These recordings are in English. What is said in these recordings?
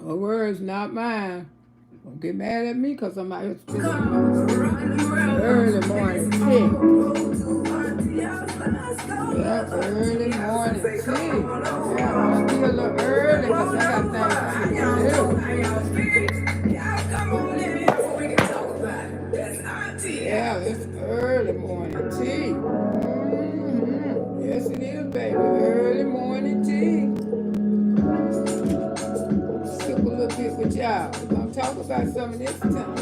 Her words, not mine. Don't get mad at me because I'm out here spending early morning tea. Yeah, early morning tea. Yeah, I'm going to be a little early because I got things to do. Yeah, it's early morning tea. Yes, it is, baby. Early morning tea. Sip a little bit with y'all. We're going to talk about some of this time.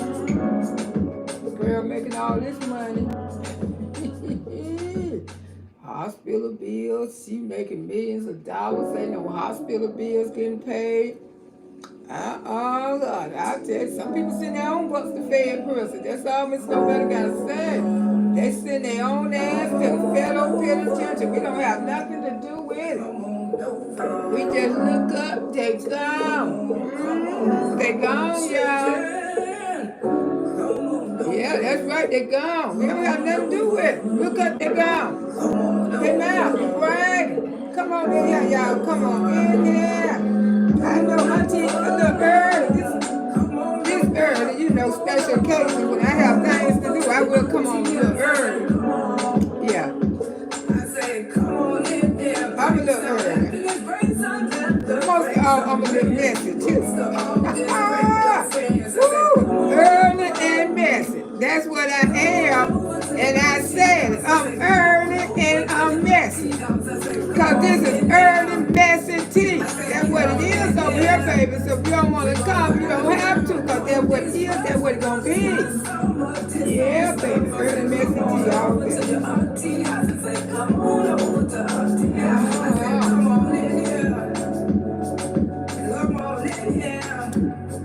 Girl making all this money. Hospital bills. She making millions of dollars. Ain't no hospital bills getting paid. Lord. I'll tell you, some people send their own bucks to fed person. That's all Miss Loretta got to say. They send their own ass to the federal penitentiary. We don't have nothing to do with it. We just look up, they gone. They gone, y'all. Yeah, that's right, they gone. We don't have nothing to do with it. Look up, they gone. Get out, bragging. Come on in here, y'all. Come on in here. I know Auntie a little early. This early, you know, special occasions when I have things to do, I will come on a little early. Yeah. I'm a little early. Most of all, I'm a little messy too. Early and messy. That's what I am. And I said I'm early and I'm messy. Because this is early messy tea. That's what it is over here, baby. So if you don't want to come, you don't have to. Because that's what it is. That's what it's going to be. Yeah, baby. Early messy tea all day.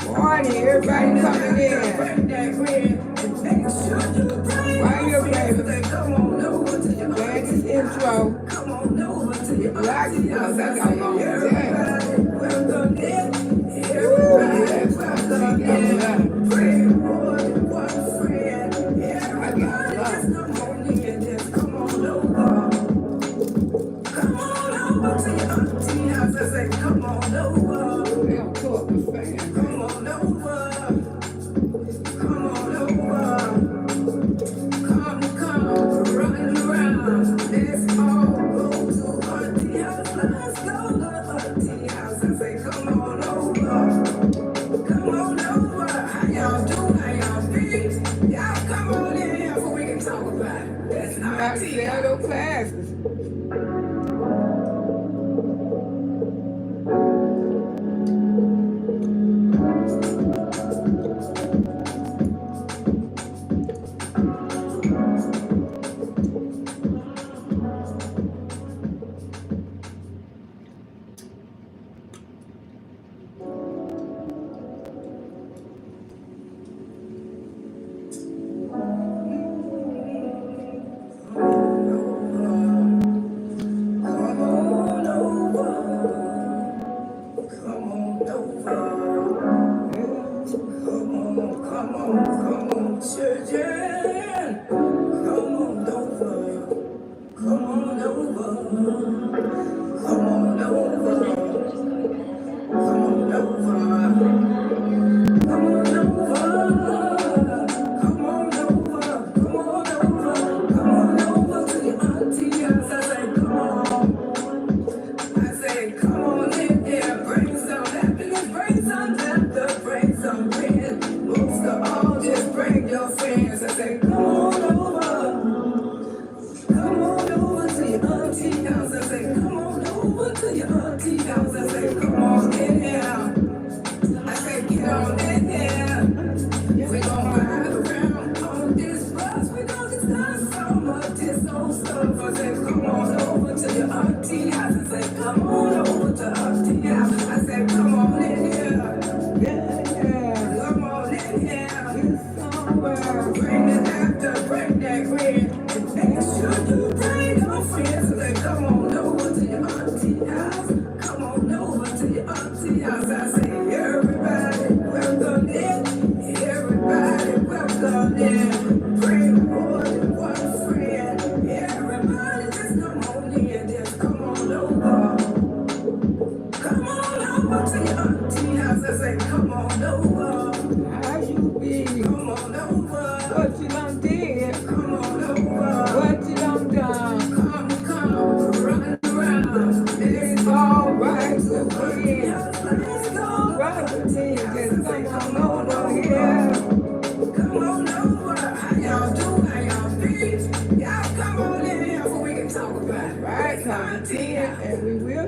Morning, everybody coming in. Right here, baby. Glad this intro. Get black because I got a long day. Ooh, yes, I got love. I got love. They don't talk the fan. Shadow classes.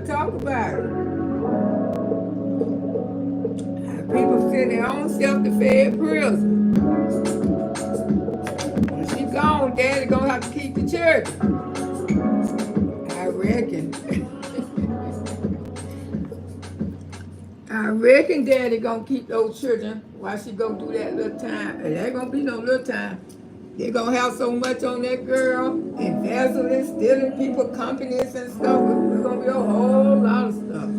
gotta talk about it. People send their own self to fed prison. When she gone, daddy gonna have to keep the church. I reckon. I reckon daddy gonna keep those children while she go do that little time. It ain't gonna be no little time. They gonna have so much on that girl, embezzling, stealing people companies and stuff. It's gonna be a whole lot of stuff.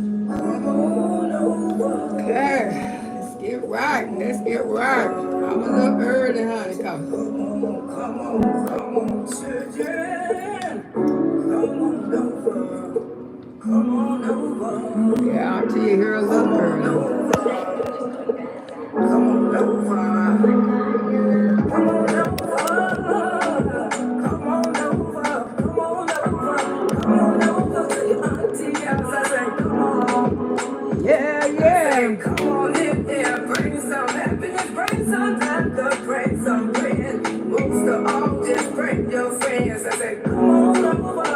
Okay, let's get right. Let's get right. I'm a little early, honey. Come on, children. Come on over. Yeah, I'll tell you here a little early. Come on over. Come on over. Come on over. Come on over. Come on over to your auntie house. I say, come on. Yeah, yeah. Come on in there. Bring some happiness. Bring some laughter. Bring some friends. Most of all, just bring your friends. I say, come on over.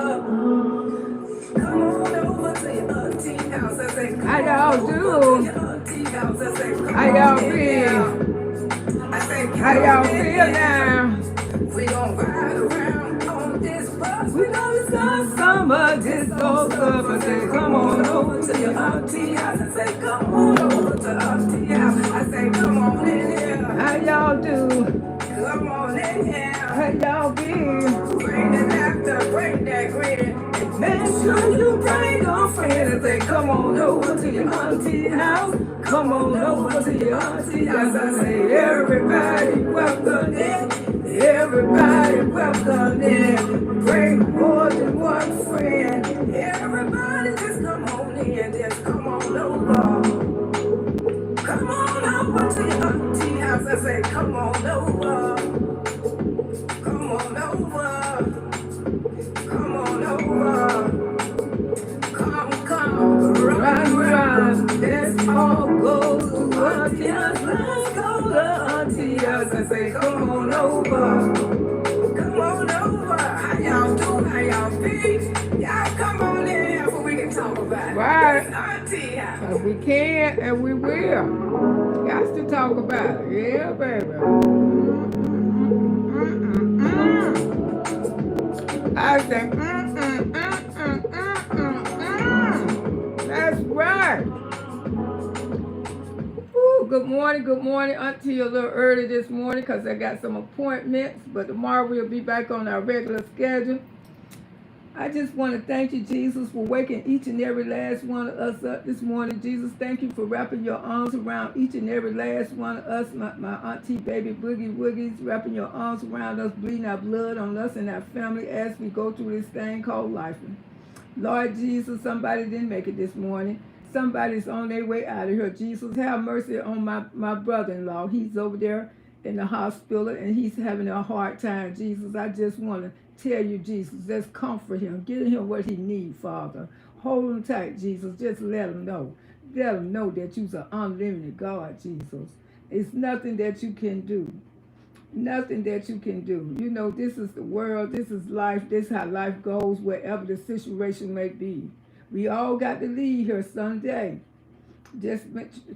Come on over to your auntie house. I say, come on over to your auntie house. I say, come on. How y'all feel? How y'all feel now? We gon' ride around on this bus. We gonna discuss some of this old stuff. I say, come on over to your auntie house. I say, come on over to auntie house. I say, come on in here. How y'all do? Come on in here. How y'all be? Bring the laughter, bring that grin. Make sure you bring your friends. I say, come on over to your auntie house. Come on over to your auntie house. I say, everybody welcome in. Everybody welcome in. Bring more than one friend. Everybody just come on in. Just come on over. Come on over to your auntie house. I say, come on over. Come on over. Come on over. Come, run. Let's all go to auntie house. Let's go to auntie house. I say, come on over. Come on over. How y'all do? How y'all feel? Y'all come on in here so we can talk about it. Right. Auntie house. We can and we will. Got to talk about it. Yeah, baby. I say, That's right. Ooh, good morning, Auntie. A little early this morning because I got some appointments, but tomorrow we'll be back on our regular schedule. I just want to thank you, Jesus, for waking each and every last one of us up this morning. Jesus, thank you for wrapping your arms around each and every last one of us, my auntie, baby, boogie woogies, wrapping your arms around us, bleeding our blood on us and our family as we go through this thing called life. Lord Jesus, somebody didn't make it this morning. Somebody's on their way out of here. Jesus, have mercy on my brother-in-law. He's over there in the hospital and he's having a hard time. Jesus, I just want to tell you, Jesus, just comfort him. Give him what he needs, Father. Hold him tight, Jesus. Just let him know. Let him know that you're an unlimited God, Jesus. It's nothing that you can do. Nothing that you can do. You know, this is the world. This is life. This is how life goes, wherever the situation may be. We all got to leave here someday. Just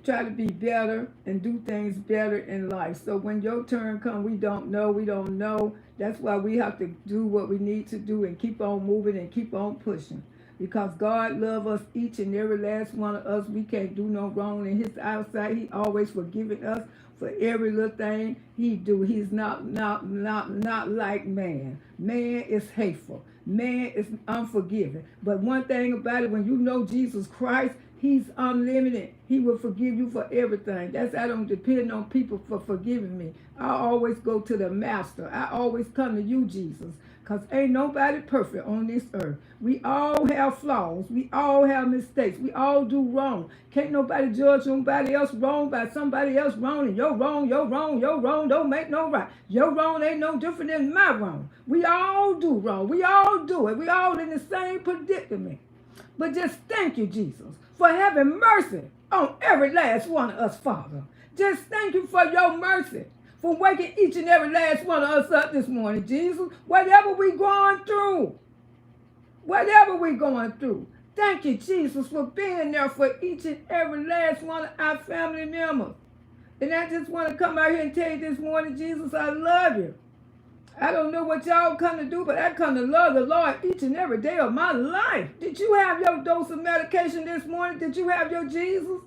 try to be better and do things better in life. So when your turn comes, we don't know. That's why we have to do what we need to do and keep on moving and keep on pushing. Because God loves us, each and every last one of us. We can't do no wrong in his eyesight. He always forgiving us for every little thing he do. He's not like man. Man is hateful. Man is unforgiving. But one thing about it, when you know Jesus Christ, he's unlimited. He will forgive you for everything. That's I don't depend on people for forgiving me. I always go to the master. I always come to you, Jesus. Because ain't nobody perfect on this earth. We all have flaws. We all have mistakes. We all do wrong. Can't nobody judge nobody else wrong by somebody else wrong. And you're wrong don't make no right. Your wrong ain't no different than my wrong. We all do wrong. We all do it. We all in the same predicament. But just thank you, Jesus, for having mercy on every last one of us, Father. Just thank you for your mercy, for waking each and every last one of us up this morning, Jesus. Whatever we going through, Thank you, Jesus, for being there for each and every last one of our family members. And I just want to come out here and tell you this morning, Jesus, I love you. I don't know what y'all come to do, but I come to love the Lord each and every day of my life. Did you have your dose of medication this morning? Did you have your Jesus?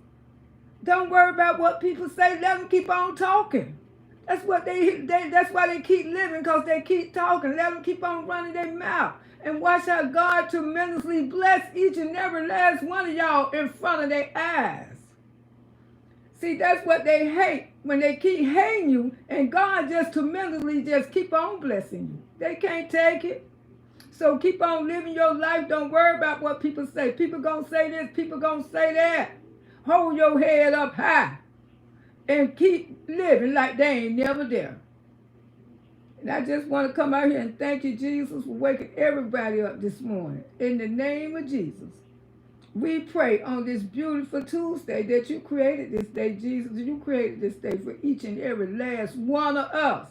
Don't worry about what people say. Let them keep on talking. That's what that's why they keep living, because they keep talking. Let them keep on running their mouth. And watch how God tremendously bless each and every last one of y'all in front of their eyes. See, that's what they hate, when they keep hating you, and God just tremendously just keep on blessing you. They can't take it. So keep on living your life. Don't worry about what people say. People gonna say this, people gonna say that. Hold your head up high and keep living like they ain't never there. And I just want to come out here and thank you, Jesus, for waking everybody up this morning. In the name of Jesus, we pray on this beautiful Tuesday that you created this day, Jesus. You created this day for each and every last one of us.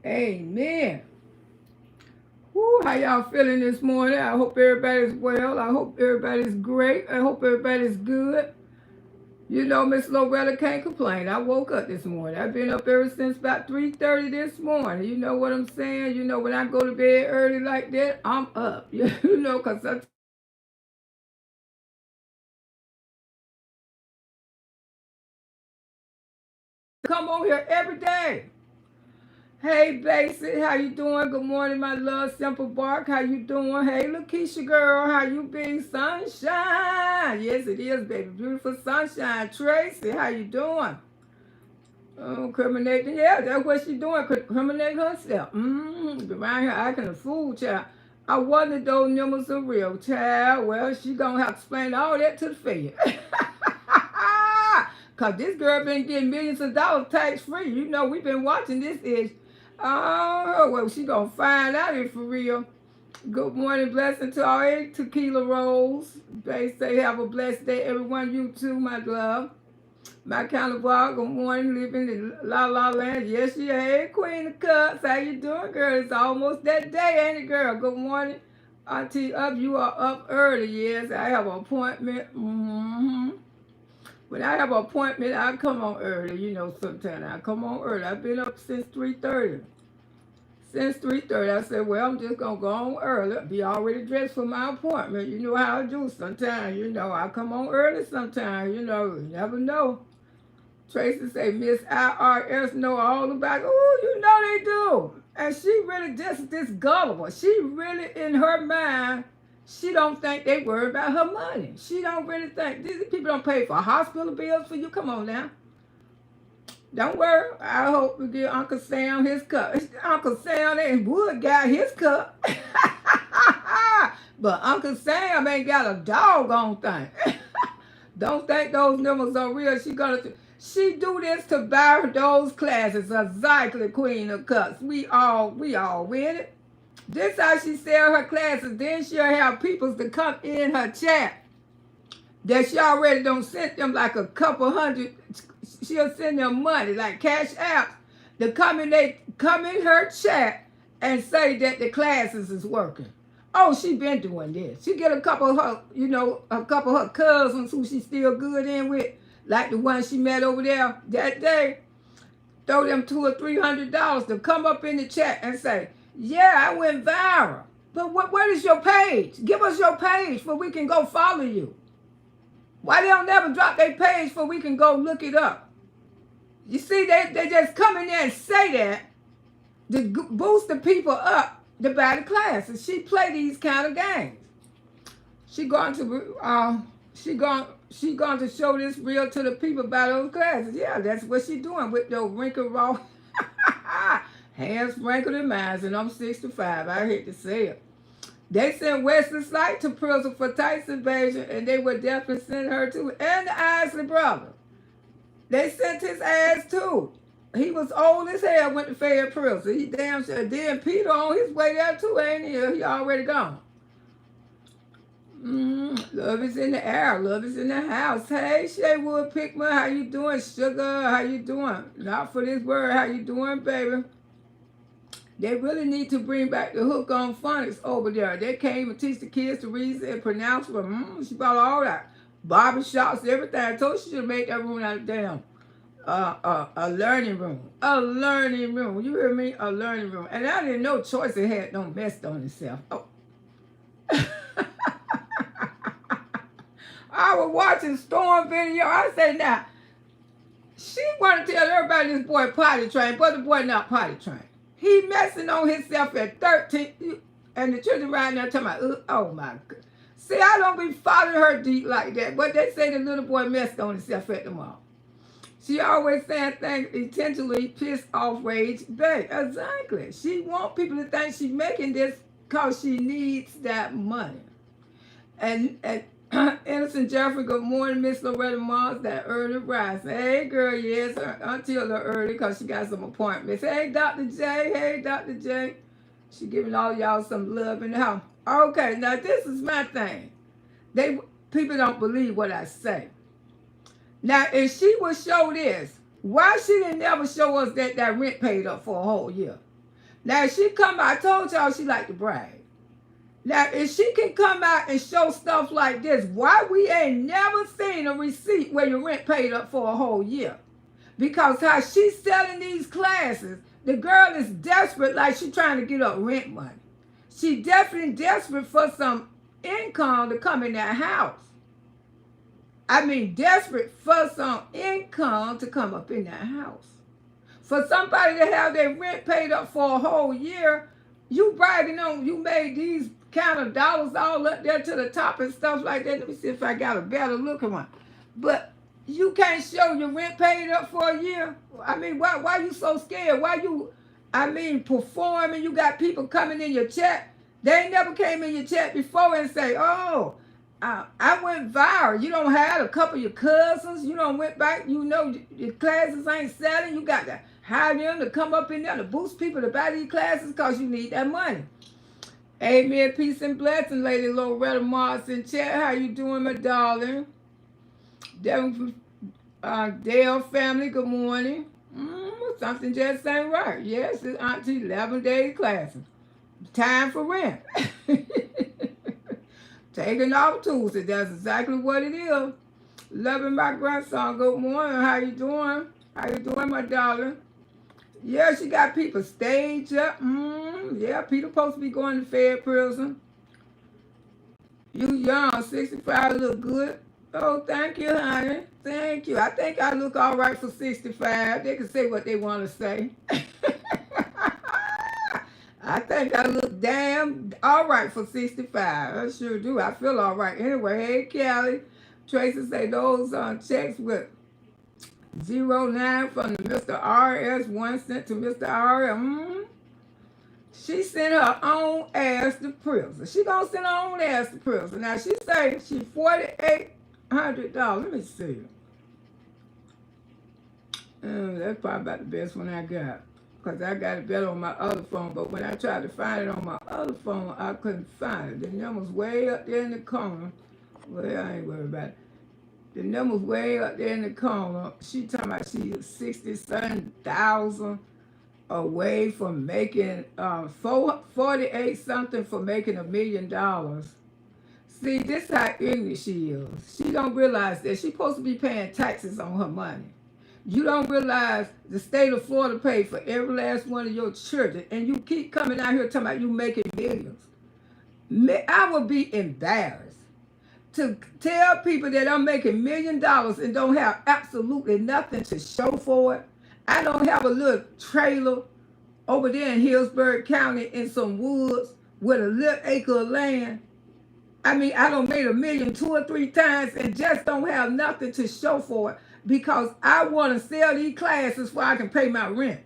Amen. Woo, how y'all feeling this morning? I hope everybody's well. I hope everybody's great. I hope everybody's good. You know, Miss Loretta can't complain. I woke up this morning. I've been up ever since about 3:30 this morning. You know what I'm saying? You know, when I go to bed early like that, I'm up. You know, because I come on here every day. Hey, Basic, how you doing? Good morning, my love. Simple Bark, how you doing? Hey, Lakeisha girl, how you be? Sunshine. Yes, it is, baby. Beautiful sunshine. Tracy, how you doing? Criminating. Yeah, that's what she doing. Criminate herself. Around here acting a fool, child. I wonder those numbers are real, child. Well, she gonna have to explain all that to the Fed. Cause this girl been getting millions of dollars tax free. You know, we've been watching this ish. Oh, well, she gonna find out if for real. Good morning, blessing to all 8 tequila rolls. They say have a blessed day, everyone. You too, my love. My counterpart, good morning, living in La La Land. Yes, she hey, Queen of Cups. How you doing, girl? It's almost that day, ain't it, girl? Good morning. Auntie up, you are up early. Yes, I have an appointment. When I have an appointment, I come on early. You know, sometimes I come on early. I've been up since 3:30. Since 3:30, I said, well, I'm just going to go on early. Be already dressed for my appointment. You know how I do sometimes. You know, I come on early sometimes. You know, you never know. Tracy say, Miss IRS know all about it. Oh, you know they do. And she really just this gullible. She really, in her mind, she don't think they worry about her money. She don't really think. These people don't pay for hospital bills for you. Come on now. Don't worry. I hope we get Uncle Sam his cup. Uncle Sam and Wood got his cup. But Uncle Sam ain't got a doggone thing. Don't think those numbers are real. She do this to buy those classes. Exactly, Queen of Cups. We all win it. This how she sell her classes. Then she'll have people to come in her chat that she already don't send them like a couple hundred. She'll send them money like cash apps to come in her chat and say that the classes is working. Oh, she been doing this. She get a couple of her, a couple of her cousins who she still good in with, like the one she met over there that day. Throw them $200 or $300 to come up in the chat and say, yeah, I went viral. But what is your page? Give us your page so we can go follow you. Why they don't never drop their page so we can go look it up? You see, they just come in there and say that to boost the people up to buy the classes. She play these kind of games. She going to show this real to the people about those classes. Yeah, that's what she doing with those wrinkled raw hands sprinkled in mine, and I'm 65. I hate to say it. They sent Wesley Slight to prison for tax evasion, and they would definitely send her too, and the Isley brother. They sent his ass too. He was old as hell, went to Fayette prison. He damn sure. Then Peter on his way there too, ain't he? He already gone. Love is in the air. Love is in the house. Hey, Shaywood Pickman, how you doing? Sugar, how you doing? Not for this word. How you doing, baby? They really need to bring back the hook on phonics over there. They can't even teach the kids to read and pronounce. But she bought all that. Barbershops, everything. I told she should have made that room out of damn a learning room. A learning room. You hear me? A learning room. And I didn't know Choice had no mess on itself. Oh. I was watching Storm video. I said, now, she want to tell everybody this boy potty trained, but the boy not potty trained. He messing on himself at 13, and the children right now talking about, oh my God. See, I don't be following her deep like that, but they say the little boy messed on himself at the mall. She always saying things intentionally piss off rage bait. Exactly. She want people to think she's making this because she needs that money. And Innocent Jeffrey, good morning, Miss Loretta Mars, that early rise. Hey, girl, yes, until the early because she got some appointments. Hey, Dr. J. Hey, Dr. J. She giving all y'all some love in the house. Okay, now this is my thing. People don't believe what I say. Now, if she would show this, why she didn't never show us that rent paid up for a whole year? Now, if she come out, I told y'all she like to brag. Now, if she can come out and show stuff like this, why we ain't never seen a receipt where your rent paid up for a whole year? Because how she's selling these classes, the girl is desperate like she trying to get up rent money. She definitely desperate for some income to come in that house. I mean, desperate for some income to come up in that house. For somebody to have their rent paid up for a whole year, you bragging on you made these kind of dollars all up there to the top and stuff like that. Let me see if I got a better looking one. But you can't show your rent paid up for a year. I mean, why you so scared? Why you, performing? You got people coming in your chat. They ain't never came in your chat before and say, oh, I went viral. You don't have a couple of your cousins. You don't went back. You know your classes ain't selling. You got to hire them to come up in there to boost people to buy these classes because you need that money. Amen. Peace and blessing, Lady Loretta Mars in chat. How you doing, my darling? Dale family, good morning. Something just ain't right. Yes, it's Auntie 11-day classes. Time for rent. Taking off Tuesday. That's exactly what it is. Loving my grandson. Good morning. How you doing? How you doing, my darling? Yeah, she got people staged up. Yeah, Peter supposed to be going to Fed prison. You young, 65, look good. Oh, thank you, honey. Thank you. I think I look all right for 65. They can say what they want to say. I think I look damn all right for 65. I sure do. I feel all right. Anyway, hey, Kelly. Tracy say those checks with 09 from the Mr. RS, 1 cent to Mr. RS. She sent her own ass to prison. She gonna send her own ass to prison. Now she say she $4,800. Let me see. That's probably about the best one I got. Because I got it better on my other phone. But when I tried to find it on my other phone, I couldn't find it. The number's way up there in the corner. Well, I ain't worried about it. The number's way up there in the corner. She talking about she is 67,000 away from making 48 something for making $1 million. See, this is how ignorant she is. She don't realize that she's supposed to be paying taxes on her money. You don't realize the state of Florida paid for every last one of your children, and you keep coming out here talking about you making millions. I would be embarrassed to tell people that I'm making $1 million and don't have absolutely nothing to show for it. I don't have a little trailer over there in Hillsborough County in some woods with a little acre of land. I don't made $1 million 2 or 3 times and just don't have nothing to show for it. Because I want to sell these classes so I can pay my rent.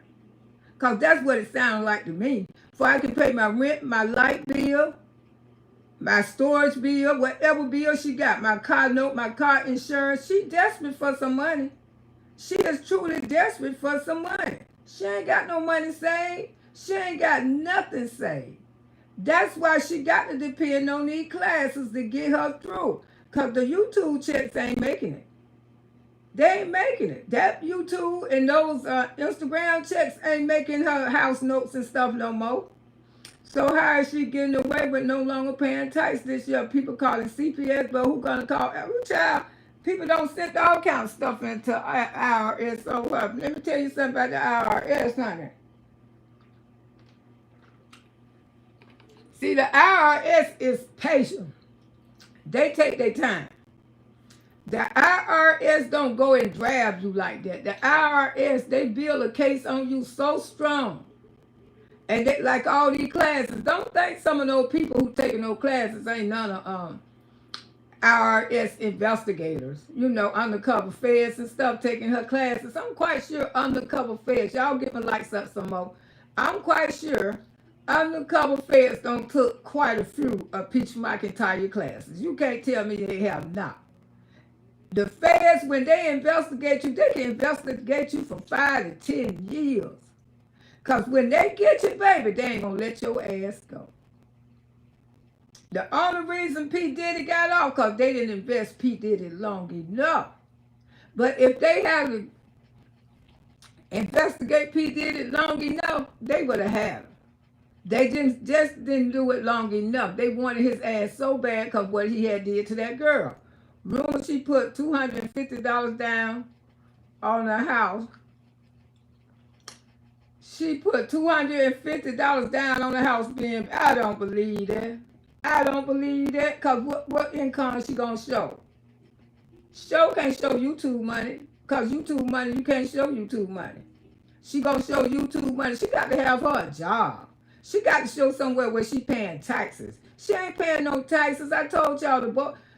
Because that's what it sounds like to me. So I can pay my rent, my light bill, my storage bill, whatever bill she got, my car note, my car insurance. She desperate for some money. She is truly desperate for some money. She ain't got no money saved. She ain't got nothing saved. That's why she got to depend on these classes to get her through. Because the YouTube checks ain't making it. They ain't making it. That YouTube and those Instagram checks ain't making her house notes and stuff no more. So how is she getting away with no longer paying tax this year? People calling CPS, but who gonna call every child? People don't send all kind of stuff into IRS. So let me tell you something about the IRS, honey. See, the IRS is patient. They take their time. The IRS don't go and grab you like that. The IRS, they build a case on you so strong. And they, like all these classes, don't think some of those people who taking those classes ain't none of IRS investigators. You know, undercover feds and stuff taking her classes. I'm quite sure undercover feds, y'all give me likes up some more. I'm quite sure undercover feds don't took quite a few of Peach McIntyre classes. You can't tell me they have not. The feds, when they investigate you, they can investigate you for 5 to 10 years. Because when they get you, baby, they ain't going to let your ass go. The only reason P. Diddy got off, because they didn't invest P. Diddy long enough. But if they had to investigate P. Diddy long enough, they would have had him. They just didn't do it long enough. They wanted his ass so bad because what he had did to that girl. Rumor she put $250 down on the house. She put $250 down on the house being, I don't believe that. I don't believe that, because what income is she going to show? Show can't show YouTube money, because YouTube money, you can't show YouTube money. She going to show YouTube money. She got to have her a job. She got to show somewhere where she paying taxes. She ain't paying no taxes. I told y'all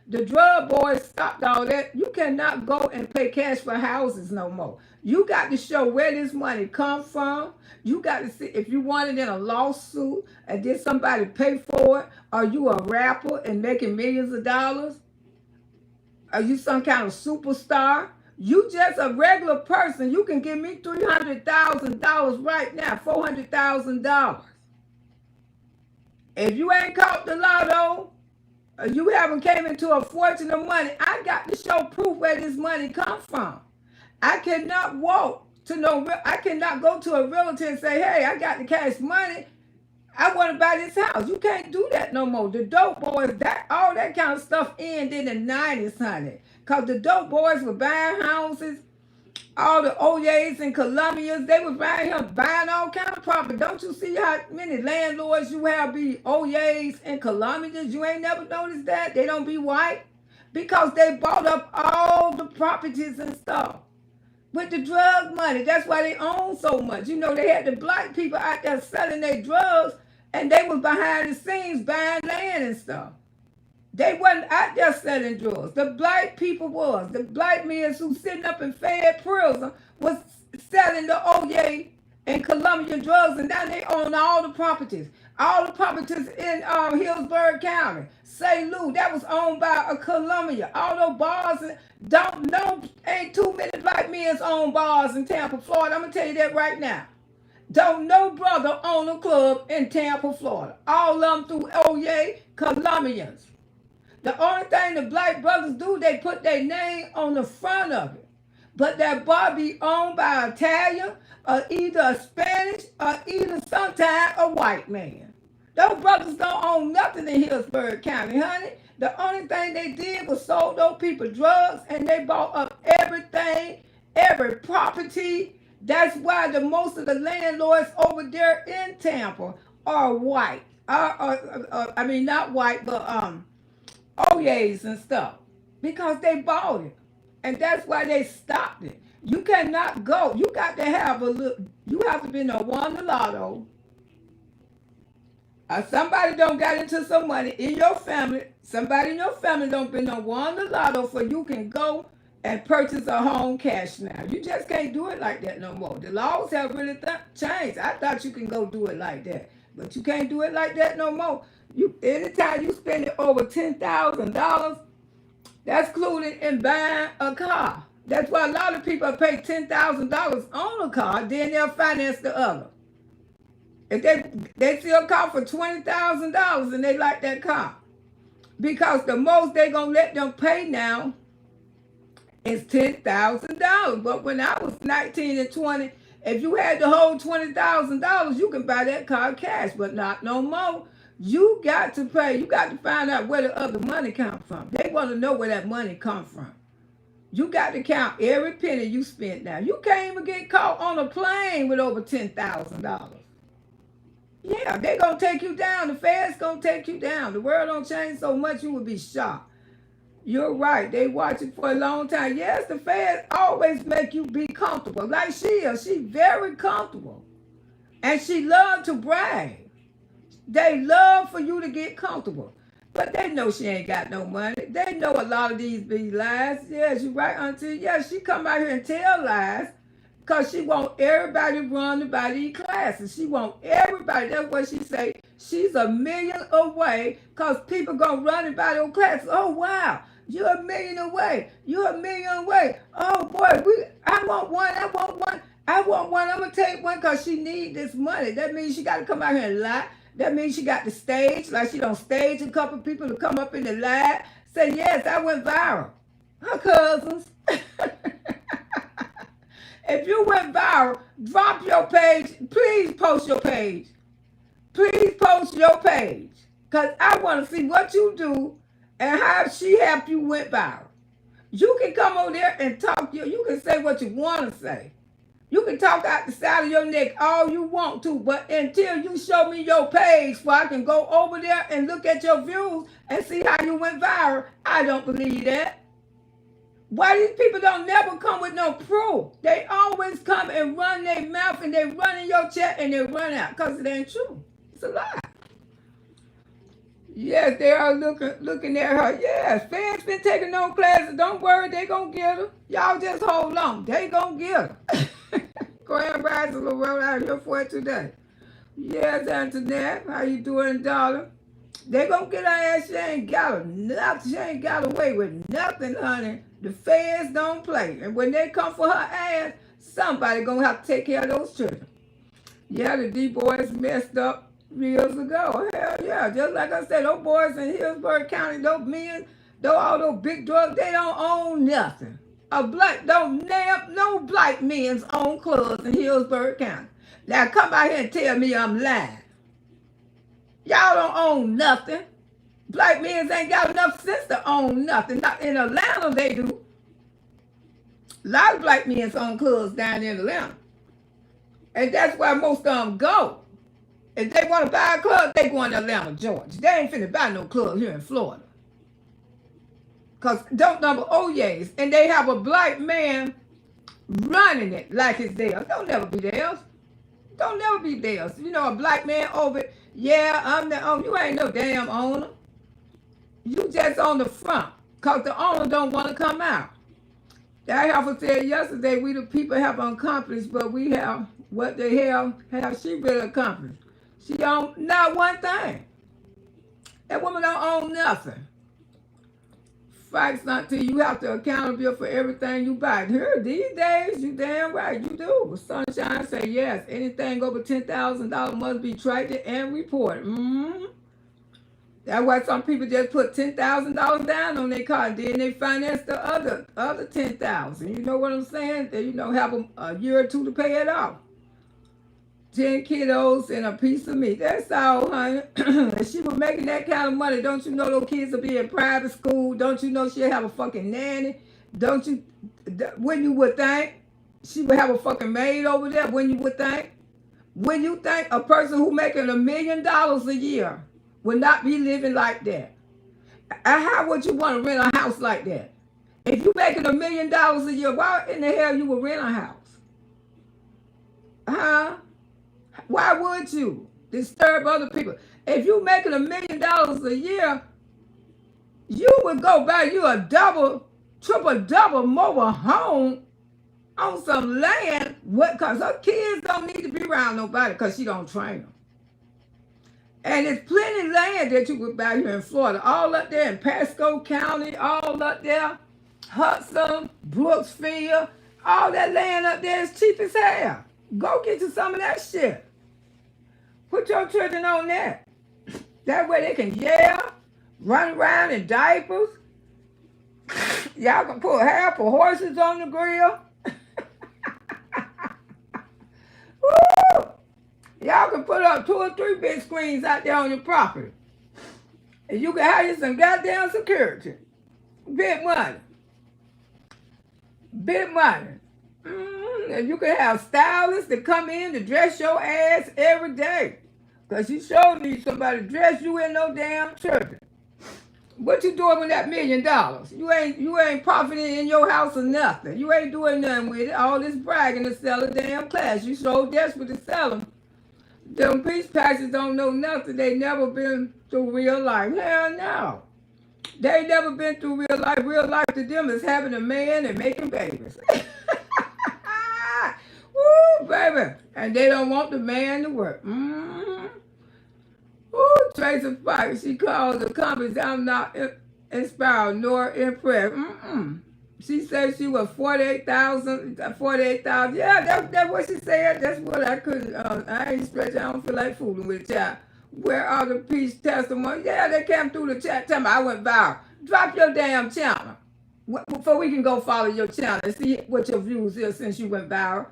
the drug boys stopped all that. You cannot go and pay cash for houses no more. You got to show where this money come from. You got to see if you want it in a lawsuit and did somebody pay for it. Are you a rapper and making millions of dollars? Are you some kind of superstar? You just a regular person. You can give me $300,000 right now, $400,000. If you ain't caught the lotto, you haven't came into a fortune of money, I got to show proof where this money comes from. I cannot I cannot go to a realtor and say, hey, I got the cash money. I want to buy this house. You can't do that no more. The dope boys, all that kind of stuff ended in the 90s, honey. Because the dope boys were buying houses. All the Oyes and Colombians, they were buying all kind of property. Don't you see how many landlords you have be Oyes and Colombians? You ain't never noticed that? They don't be white. Because they bought up all the properties and stuff with the drug money. That's why they own so much. You know, they had the black people out there selling their drugs, and they was behind the scenes buying land and stuff. They wasn't out there selling drugs. The black people was. The black men who sitting up in Fed prison was selling the Oye and Colombian drugs, and now they own all the properties. All the properties in Hillsborough County. St. Louis, that was owned by a Columbia. All those bars, ain't too many black men own bars in Tampa, Florida. I'm going to tell you that right now. Don't no brother own a club in Tampa, Florida. All of them through Oye Colombians. The only thing the black brothers do, they put their name on the front of it. But that bar be owned by an Italian, or either a Spanish, or either sometimes a white man. Those brothers don't own nothing in Hillsborough County, honey. The only thing they did was sold those people drugs, and they bought up everything, every property. That's why most of the landlords over there in Tampa are white. I mean, not white, but Oyes and stuff, because they bought it, and that's why they stopped it. You cannot go. You got to have you have to be no won the lotto. Somebody don't got into some money in your family. Somebody in your family don't be no won the lotto for you can go and purchase a home cash now. You just can't do it like that no more. The laws have really changed. I thought you can go do it like that, but you can't do it like that no more. Anytime you spend it over $10,000, that's included in buying a car. That's why a lot of people pay $10,000 on a car, then they'll finance the other. If they see a car for $20,000 and they like that car, because the most they're gonna let them pay now It's $10,000. But when I was 19 and 20, if you had the whole $20,000, you can buy that car cash, but not no more. You got to pay. You got to find out where the other money come from. They want to know where that money come from. You got to count every penny you spent now. You can't even get caught on a plane with over $10,000. Yeah, they gonna take you down. The Fed's gonna take you down. The world don't change so much, you would be shocked. You're right. They watch it for a long time. Yes, the Feds always make you be comfortable. Like she is. She very comfortable. And she love to brag. They love for you to get comfortable. But they know she ain't got no money. They know a lot of these be lies. Yes, you right, Auntie. Yes, she come out here and tell lies because she want everybody to run by these classes. She want everybody. That's what she say. She's a million away because people gonna run by those classes. Oh, wow. You're a million away. You're a million away. Oh, boy. I want one. I want one. I want one. I'm going to take one because she need this money. That means she got to come out here and lie. That means she got the stage, like she don't stage a couple people to come up in the lie. Say, yes, I went viral. Her cousins. If you went viral, drop your page. Please post your page. Please post your page. Because I want to see what you do and how she helped you went viral. You can come over there and talk. You can say what you want to say. You can talk out the side of your neck all you want to, but until you show me your page so I can go over there and look at your views and see how you went viral, I don't believe that. Why these people don't never come with no proof? They always come and run their mouth and they run in your chat and they run out because it ain't true. It's a lie. Yes, they are looking at her. Yes, fans been taking no classes. Don't worry, they gonna get her. Y'all just hold on. They gonna get her. Grand Rising Loretta out here for it today. Yes, Antoinette, how you doing, darling? They gonna get her ass. She ain't got nothing. She ain't got away with nothing, honey. The feds don't play. And when they come for her ass, somebody gonna have to take care of those children. Yeah, the D boys messed up years ago. Hell yeah. Just like I said, those boys in Hillsborough County, those men, all those big drugs, they don't own nothing. No black men's own clubs in Hillsborough County. Now come out here and tell me I'm lying. Y'all don't own nothing. Black men ain't got enough sense to own nothing. Not in Atlanta, they do. A lot of black men's own clubs down in Atlanta. And that's where most of them go. If they want to buy a club, they going to Atlanta, Georgia. They ain't finna buy no club here in Florida. Because don't number O's. And they have a black man running it like it's theirs. Don't never be theirs. Don't never be theirs. You know, a black man over it. Yeah, I'm the owner. You ain't no damn owner. You just on the front. Because the owner don't want to come out. That heifer said yesterday, we the people have accomplished, but we have what the hell have she really accomplished? She own not one thing. That woman don't own nothing. Facts not till you have to accountable for everything you buy. Here these days, you damn right you do. Sunshine say yes. Anything over $10,000 must be tracked and reported. That's why some people just put $10,000 down on their car, and then they finance the other $10,000. You know what I'm saying? They have a year or two to pay it off. 10 kiddos and a piece of meat. That's all, honey. If she was making that kind of money, don't you know those kids will be in private school? Don't you know she'll have a fucking nanny? Don't you, when you would think she would have a fucking maid over there? When you would think? When you think a person who making $1 million a year would not be living like that? How would you want to rent a house like that? If you making $1 million a year, why in the hell you would rent a house? Huh? Why would you disturb other people? If you making $1 million a year, you would go buy you a triple-double mobile home on some land. What? Because her kids don't need to be around nobody because she don't train them. And there's plenty of land that you could buy here in Florida. All up there in Pasco County, all up there, Hudson, Brooksville, all that land up there is cheap as hell. Go get you some of that shit. Put your children on that. That way they can yell, run around in diapers. Y'all can put half of horses on the grill. Woo! Y'all can put up 2 or 3 big screens out there on your property. And you can have you some goddamn security. Big money. Big money. And you can have stylists that come in to dress your ass every day. Because you sure need somebody to dress you in no damn church. What you doing with that $1 million? You ain't profiting in your house or nothing. You ain't doing nothing with it. All this bragging to sell a damn class. You so desperate to sell them. Them peace pastors don't know nothing. They never been through real life. Hell no. They never been through real life. Real life to them is having a man and making babies. Woo, baby. And they don't want the man to work. Ooh, Tracy Fox, she calls the companies, I'm not inspired nor impressed. She said she was 48,000. Yeah, that's what she said. That's what I couldn't, I ain't stretching. I don't feel like fooling with a child. Where are the peace testimony? Yeah, they came through the chat. Tell me I went viral. Drop your damn channel. Before we can go follow your channel and see what your views is since you went viral.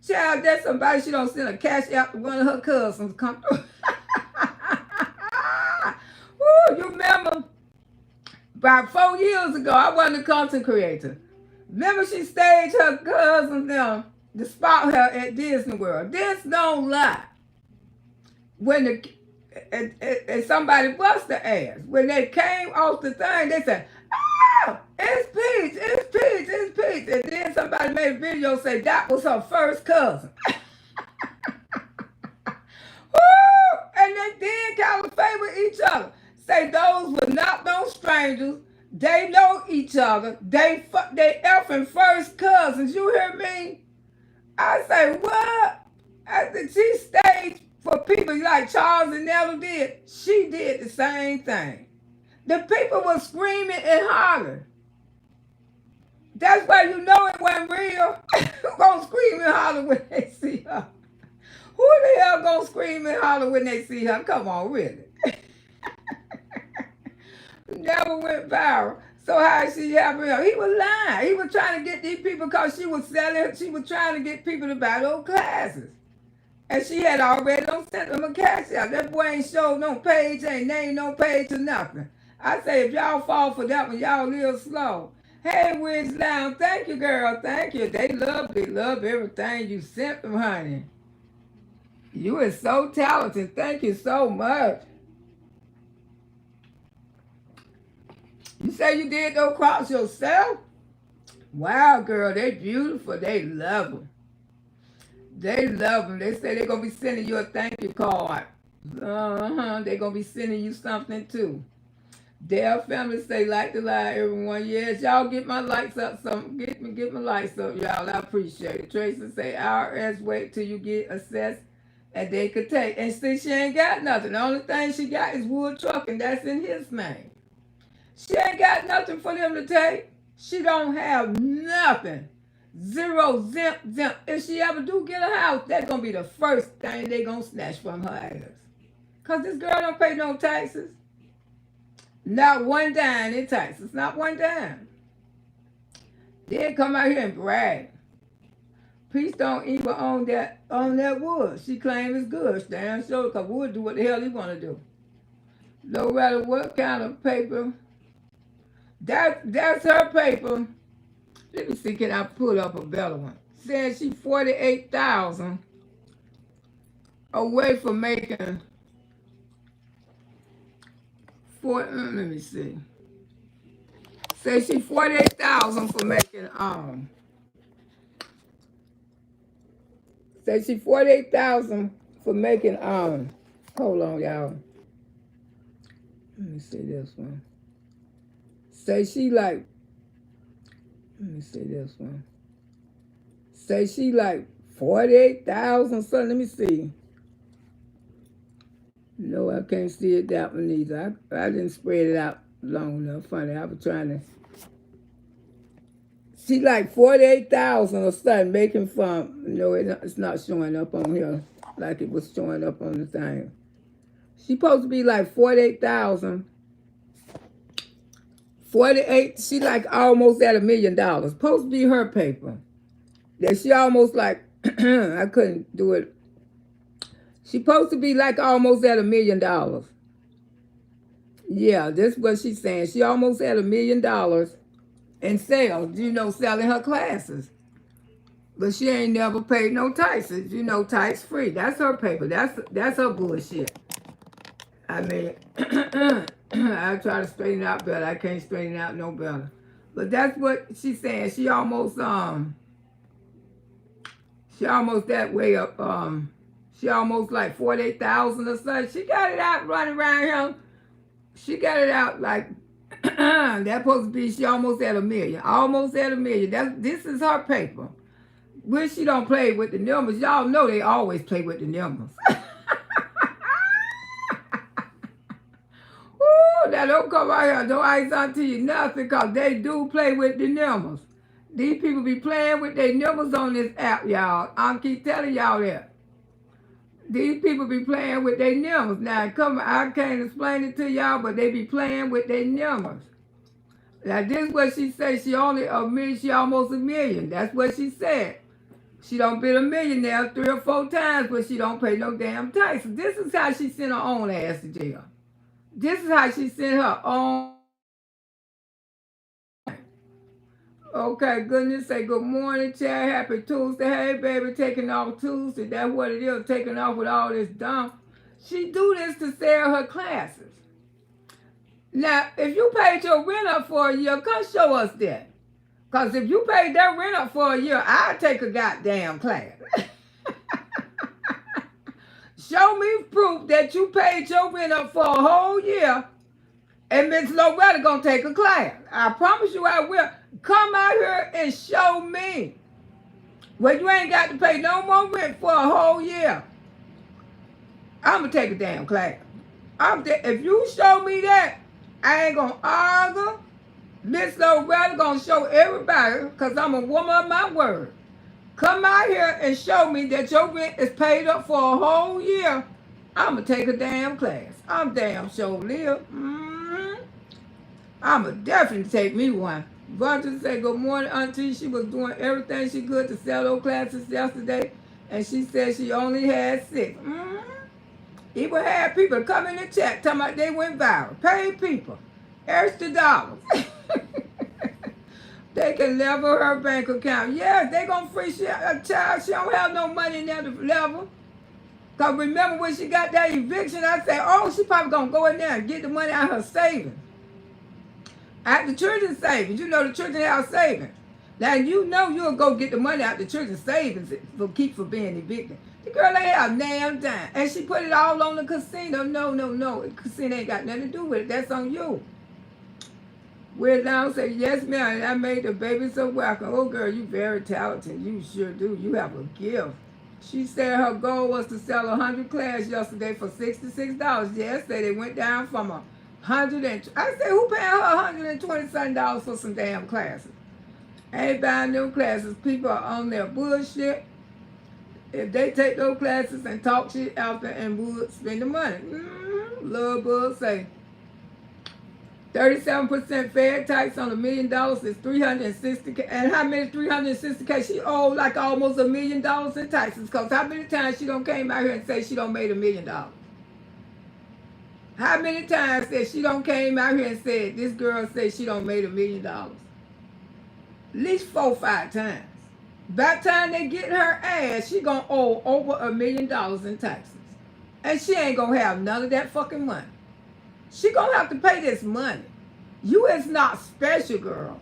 Child, that's somebody she don't send a cash out to one of her cousins come through. Woo, you remember? About 4 years ago, I wasn't a content creator. Remember she staged her cousins down to spot her at Disney World. This don't lie. When and somebody bust the ass. When they came off the thing, they said, oh, it's Peach, it's Peach, it's Peach. And then somebody made a video say that was her first cousin. Woo! And they did kind of favor each other. Say those were not no strangers. They know each other. They effing first cousins. You hear me? I say, what? I said, she staged for people like Charles and Nella did. She did the same thing. The people were screaming and hollering. That's why you know it wasn't real. Who gonna scream and holler when they see her? Who the hell gonna scream and holler when they see her? Come on, really. Never went viral. So how she happened? He was lying. He was trying to get these people because she was selling. She was trying to get people to buy those classes. And she had already sent them a cash out. That boy ain't showed no page, ain't named no page or nothing. I say, if y'all fall for that one, y'all live slow. Hey, Wiz Lounge, thank you, girl. Thank you. They love everything you sent them, honey. You are so talented. Thank you so much. You say you did those crops yourself? Wow, girl, they beautiful. They love them. They love them. They say they're going to be sending you a thank you card. They're going to be sending you something, too. Their family say, like to lie, everyone. Yes, y'all get my lights up. Get my lights up, y'all. I appreciate it. Tracy say, IRS, wait till you get assessed, and they could take. And see, she ain't got nothing. The only thing she got is wood truck, and that's in his name. She ain't got nothing for them to take. She don't have nothing. Zero, zip. If she ever do get a house, that's going to be the first thing they going to snatch from her ass. Because this girl don't pay no taxes. Not one dime in taxes. Not one dime. They come out here and brag. Peace don't even own that wood. She claims it's good. Damn sure, because wood do what the hell he want to do. No matter what kind of paper. That's her paper. Let me see, can I pull up a better one? Saying she 48,000 away from making let me see. Say she 48,000 for making Say she 48,000 for making hold on, y'all. Let me see this one. Say she like, let me see this one. Say she like 48,000 something. Let me see. No, I can't see it that one either. I didn't spread it out long enough. Funny, I was trying to. She like 48,000 or something making from. No, it's not showing up on here like it was showing up on the thing. She supposed to be like 48,000 48, she like almost at $1 million. Supposed to be her paper. That she almost like, I couldn't do it. She supposed to be like almost at $1 million. Yeah, that's what she's saying. She almost at $1 million in sales, selling her classes. But she ain't never paid no taxes, tax free. That's her paper. That's her bullshit. I mean, I try to straighten it out better. I can't straighten it out no better. But that's what she's saying. She almost that way up. She almost like 48,000 or something. She got it out running around here. She got it out like that's supposed to be. She almost at $1 million. Almost at $1 million. This is her paper. Wish she don't play with the numbers. Y'all know they always play with the numbers. Ooh, now don't come out here. Don't ice unto you nothing, because they do play with the numbers. These people be playing with their numbers on this app, y'all. I keep telling y'all that. These people be playing with their numbers. Now, I can't explain it to y'all, but they be playing with their numbers. Now, this is what she said. She almost $1 million. That's what she said. She done been a millionaire 3 or 4 times, but she don't pay no damn taxes. This is how she sent her own ass to jail. This is how she sent her own. Okay, goodness, say good morning, Chad. Happy Tuesday. Hey, baby, taking off Tuesday. That's what it is, taking off with all this dump. She do this to sell her classes. Now, if you paid your rent up for a year, come show us that. Because if you paid that rent up for a year, I'll take a goddamn class. Show me proof that you paid your rent up for a whole year, and Miss Loretta gonna take a class. I promise you I will. Come out here and show me. Well, you ain't got to pay no more rent for a whole year. I'm gonna take a damn class. If you show me that, I ain't gonna argue. Miss Loretta gonna show everybody, because I'm a woman of my word. Come out here and show me that your rent is paid up for a whole year. I'm going to take a damn class. I'm damn sure live. I'm going to definitely take me one. Bunter said, good morning, auntie. She was doing everything she could to sell those classes yesterday, and she said she only had 6. Even had people come in the chat talking about they went viral. Paid people. Extra dollars. They can level her bank account. Yes, they gonna free a child. She don't have no money in there to level. Because remember when she got that eviction, I said, oh, she probably gonna go in there and get the money out of her savings. At the children's savings. You know the children have savings. Now you know you'll go get the money out the children's savings for being evicted. The girl ain't have damn dime. And she put it all on the casino. No. The casino ain't got nothing to do with it. That's on you. We're down say, yes, ma'am, and I made the baby so welcome. Oh, girl, you very talented. You sure do. You have a gift. She said her goal was to sell 100 classes yesterday for $66. Yesterday, they went down from I said, who paying her $120 for some damn classes? Ain't buying them classes. People are on their bullshit. If they take those classes and talk shit out there and would spend the money. Love Bull say, 37% Fed tax on $1 million is $360K. And how many $360K? She owed like almost $1 million in taxes. Because how many times she done came out here and say she done made $1 million? How many times that she done came out here and said, this girl said she done made $1 million? At least 4 or 5 times. By the time they get her ass, she gonna owe over $1 million in taxes. And she ain't gonna have none of that fucking money. She gonna have to pay this money. You is not special, girl.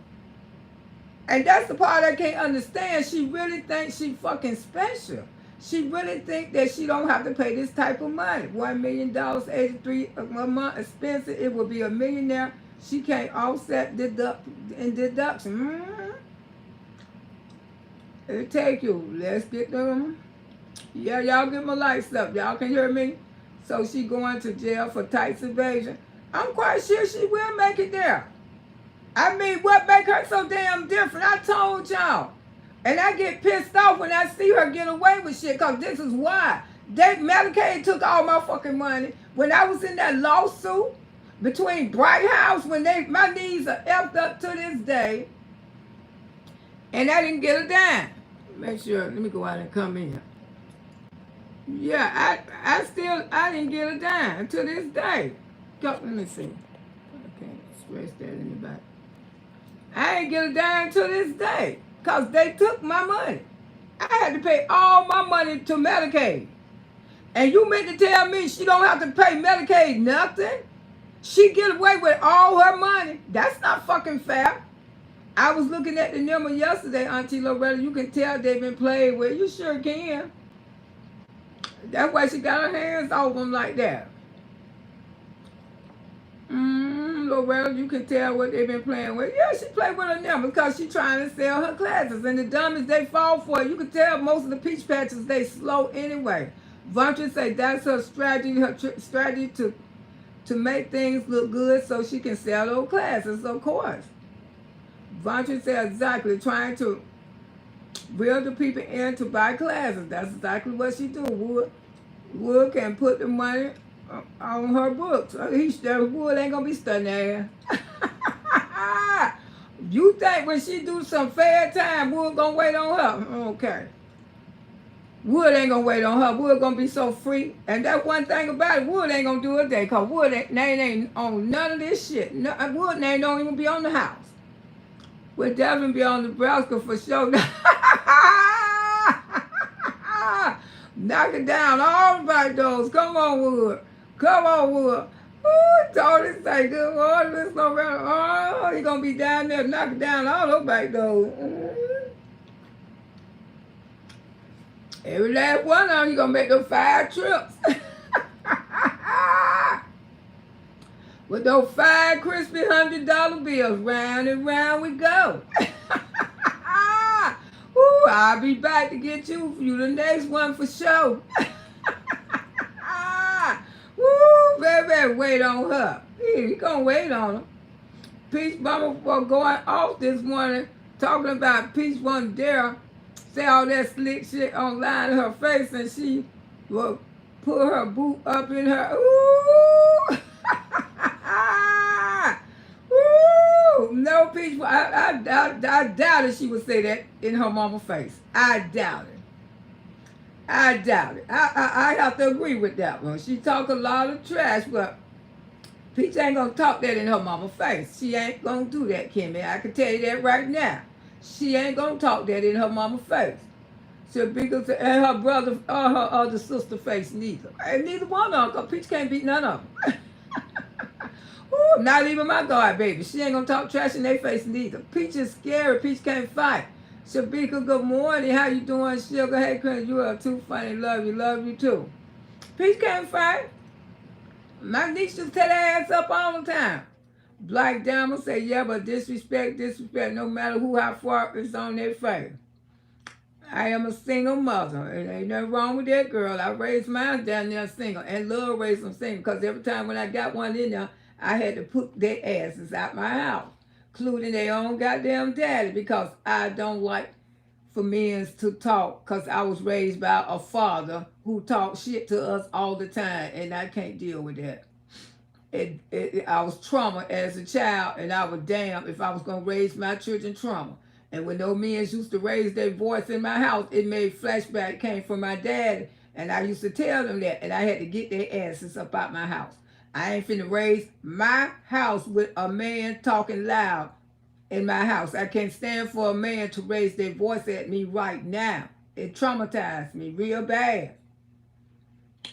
And that's the part I can't understand. She really thinks she fucking special. She really think that she don't have to pay this type of money. $1 million, 83 a month expensive. It will be $1 million. She can't offset deduction. It'll take you. Let's get them. Yeah, y'all get my lights up. Y'all can hear me? So she going to jail for tax evasion. I'm quite sure she will make it there. I mean, what make her so damn different? I told y'all. And I get pissed off when I see her get away with shit, because this is why. Medicaid took all my fucking money. When I was in that lawsuit, Between Bright House, when my knees are effed up to this day, and I didn't get a dime. Make sure, let me go out and come in. Yeah, I didn't get a dime to this day. Let me see. I can't stress that in the back. I ain't get a dime to this day because they took my money. I had to pay all my money to Medicaid. And you meant to tell me she don't have to pay Medicaid nothing? She get away with all her money? That's not fucking fair. I was looking at the number yesterday, Auntie Loretta. You can tell they've been played with. You sure can. That's why she got her hands off them like that. Loretta, you can tell what they've been playing with. Yeah, she played with her number because she's trying to sell her classes. And the dumbest they fall for it. You can tell most of the peach patches, they slow anyway. Vontra say that's her strategy to make things look good so she can sell those classes, of course. Vontra said exactly, trying to reel the people in to buy classes. That's exactly what she do. Wood can put the money on her books. Wood ain't gonna be studying there. You think when she do some fair time, Wood gonna wait on her? Okay. Wood ain't gonna wait on her. Wood gonna be so free. And that's one thing about it. Wood ain't gonna do a day. Because Wood ain't on none of this shit. No, Wood ain't don't even be on the house. Would definitely be on Nebraska for sure. Knock it down all the back doors. Come on, Wood. Come on, Wood. Ooh, Tony say, good morning, Miss Loretta. Oh, he gonna be down there knocking down all those back doors. Every last one of them, you gonna make those 5 trips. With those 5 crispy $100 bills, round and round we go. Ooh, I'll be back to get you the next one for sure. Woo, baby, wait on her. He gonna wait on her. Peach Mama for going off this morning, talking about Peach one Daryl. Say all that slick shit online in her face, and she will put her boot up in her. Ooh! Ooh! No, Peach, I doubted she would say that in her mama's face. I doubt it. I have to agree with that one. She talk a lot of trash, but Peach ain't gonna talk that in her mama's face. She ain't gonna do that, Kimmy. I can tell you that right now. She ain't gonna talk that in her mama's face. She'll be good to and her brother or her other sister face neither. And neither one of them, because Peach can't beat none of them. Ooh, not even my God, baby. She ain't gonna talk trash in their face neither. Peach is scary. Peach can't fight. Shabika, good morning. How you doing, Sugar? Hey, Chris, you are too funny. Love you too. Peach can't fight. My niece just tear their ass up all the time. Black Diamond say, yeah, but disrespect, no matter who, how far it's on their face. I am a single mother. And ain't nothing wrong with that girl. I raised mine down there single. And love raised them single. Because every time when I got one in there, I had to put their asses out my house. Including their own goddamn daddy. Because I don't like for men to talk. Because I was raised by a father who talked shit to us all the time. And I can't deal with that. I was trauma as a child, and I was damned if I was going to raise my children trauma. And when those men used to raise their voice in my house, it made flashback came from my dad, and I used to tell them that, and I had to get their asses up out my house. I ain't finna raise my house with a man talking loud in my house. I can't stand for a man to raise their voice at me right now. It traumatized me real bad.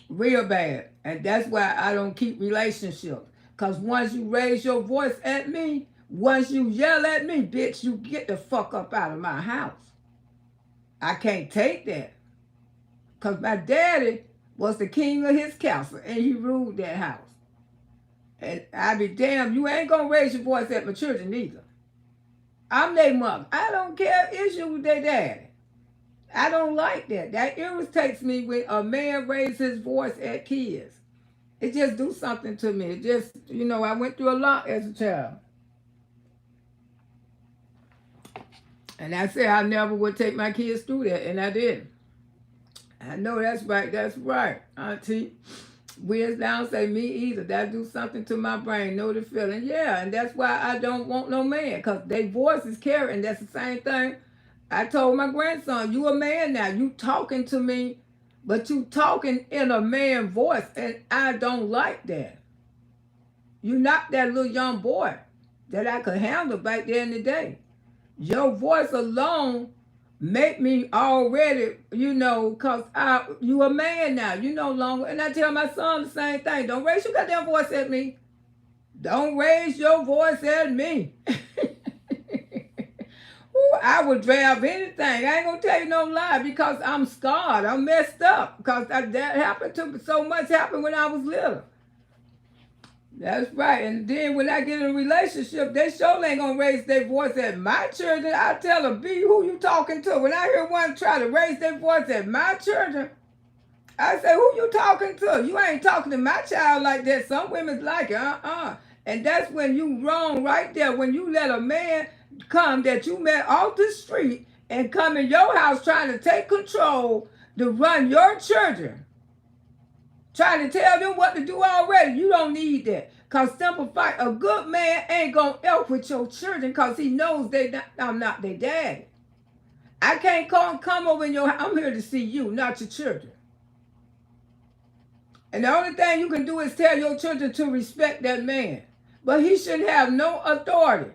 Real bad. And that's why I don't keep relationships. Because once you raise your voice at me, once you yell at me, bitch, you get the fuck up out of my house. I can't take that. Because my daddy was the king of his castle, and he ruled that house. And I be damned, you ain't going to raise your voice at my children either. I'm their mother. I don't care issue with their daddy. I don't like that. That irritates me when a man raises his voice at kids. It just do something to me. It just, I went through a lot as a child. And I said I never would take my kids through that, and I did. I know that's right, Auntie. Wheels down say me either. That do something to my brain. Know the feeling. Yeah, and that's why I don't want no man. Because they voice is carrying. That's the same thing. I told my grandson, you a man now. You talking to me, but you talking in a man voice. And I don't like that. You not that little young boy that I could handle back there in the day. Your voice alone make me already, cause you a man now. You no longer, and I tell my son the same thing. Don't raise your goddamn voice at me. Don't raise your voice at me. Ooh, I would drive anything. I ain't gonna tell you no lie because I'm scarred. I'm messed up because that happened to me. So much happened when I was little. That's right. And then when I get in a relationship, they sure ain't gonna raise their voice at my children. I tell them, be who you talking to. When I hear one try to raise their voice at my children, I say, who you talking to? You ain't talking to my child like that. Some women's like it. And that's when you wrong right there. When you let a man come that you met off the street and come in your house trying to take control to run your children. Trying to tell them what to do already. You don't need that. Because simple fact, a good man ain't going to help with your children because he knows I'm not their dad. I can't come over in your house. I'm here to see you, not your children. And the only thing you can do is tell your children to respect that man. But he shouldn't have no authority.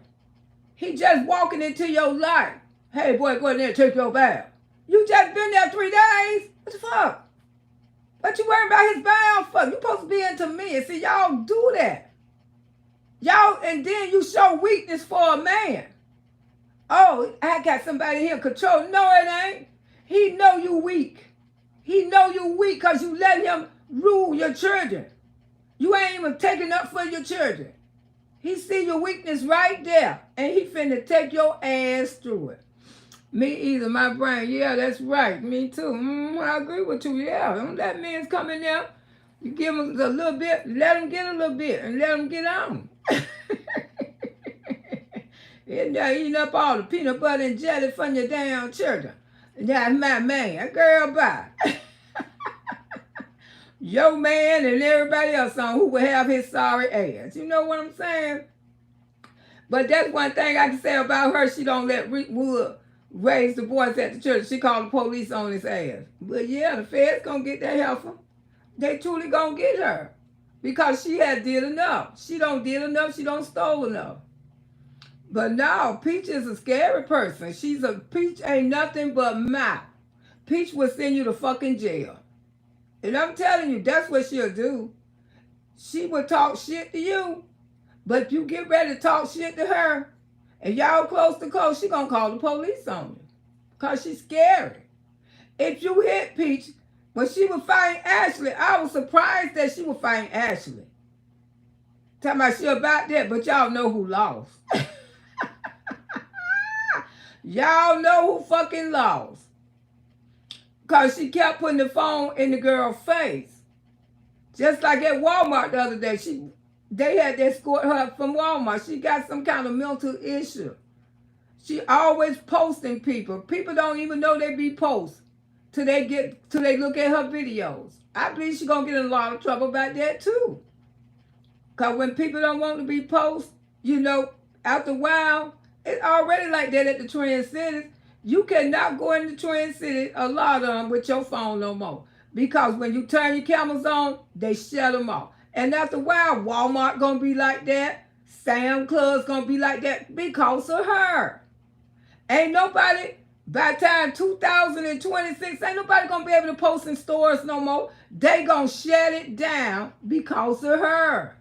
He just walking into your life. Hey, boy, go in there and take your bath. You just been there 3 days. What the fuck? What you worrying about his bath for? You supposed to be into me. And see, y'all do that. Y'all, and then you show weakness for a man. Oh, I got somebody here control. No, it ain't. He know you weak. He know you weak because you let him rule your children. You ain't even taking up for your children. He see your weakness right there. And he finna take your ass through it. Me either, my brain. Yeah, that's right. Me too. I agree with you. Yeah, don't let men come in there. You give them a little bit, let them get a little bit, and let them get on. And they're eating up all the peanut butter and jelly from your damn children. That's my man. Girl, bye. Your man and everybody else on who will have his sorry ass. You know what I'm saying? But that's one thing I can say about her. She don't let Rick Wood raise the voice at the church. She called the police on his ass. But yeah, the feds gonna get that heifer. They truly gonna get her. Because she had did enough. She don't did enough, she don't stole enough. But now, Peach is a scary person. Peach ain't nothing but mouth. Peach will send you to fucking jail. And I'm telling you, that's what she'll do. She will talk shit to you. But you get ready to talk shit to her, and y'all close to close, she gonna call the police on you. Because she's scary. If you hit Peach, when she was fighting Ashley, I was surprised that she was fighting Ashley. Talking about she about that, but y'all know who lost. Y'all know who fucking lost. Because she kept putting the phone in the girl's face. Just like at Walmart the other day, they had to escort her from Walmart. She got some kind of mental issue. She always posting people. People don't even know they be post till they look at her videos. I believe she's gonna get in a lot of trouble about that too. Cause when people don't want to be post, after a while, it's already like that at the Twin Cities. You cannot go in the Twin Cities, a lot of them, with your phone no more. Because when you turn your cameras on, they shut them off. And after a while, Walmart gonna be like that. Sam Club's gonna be like that because of her. Ain't nobody, by the time 2026, ain't nobody gonna be able to post in stores no more. They gonna shut it down because of her.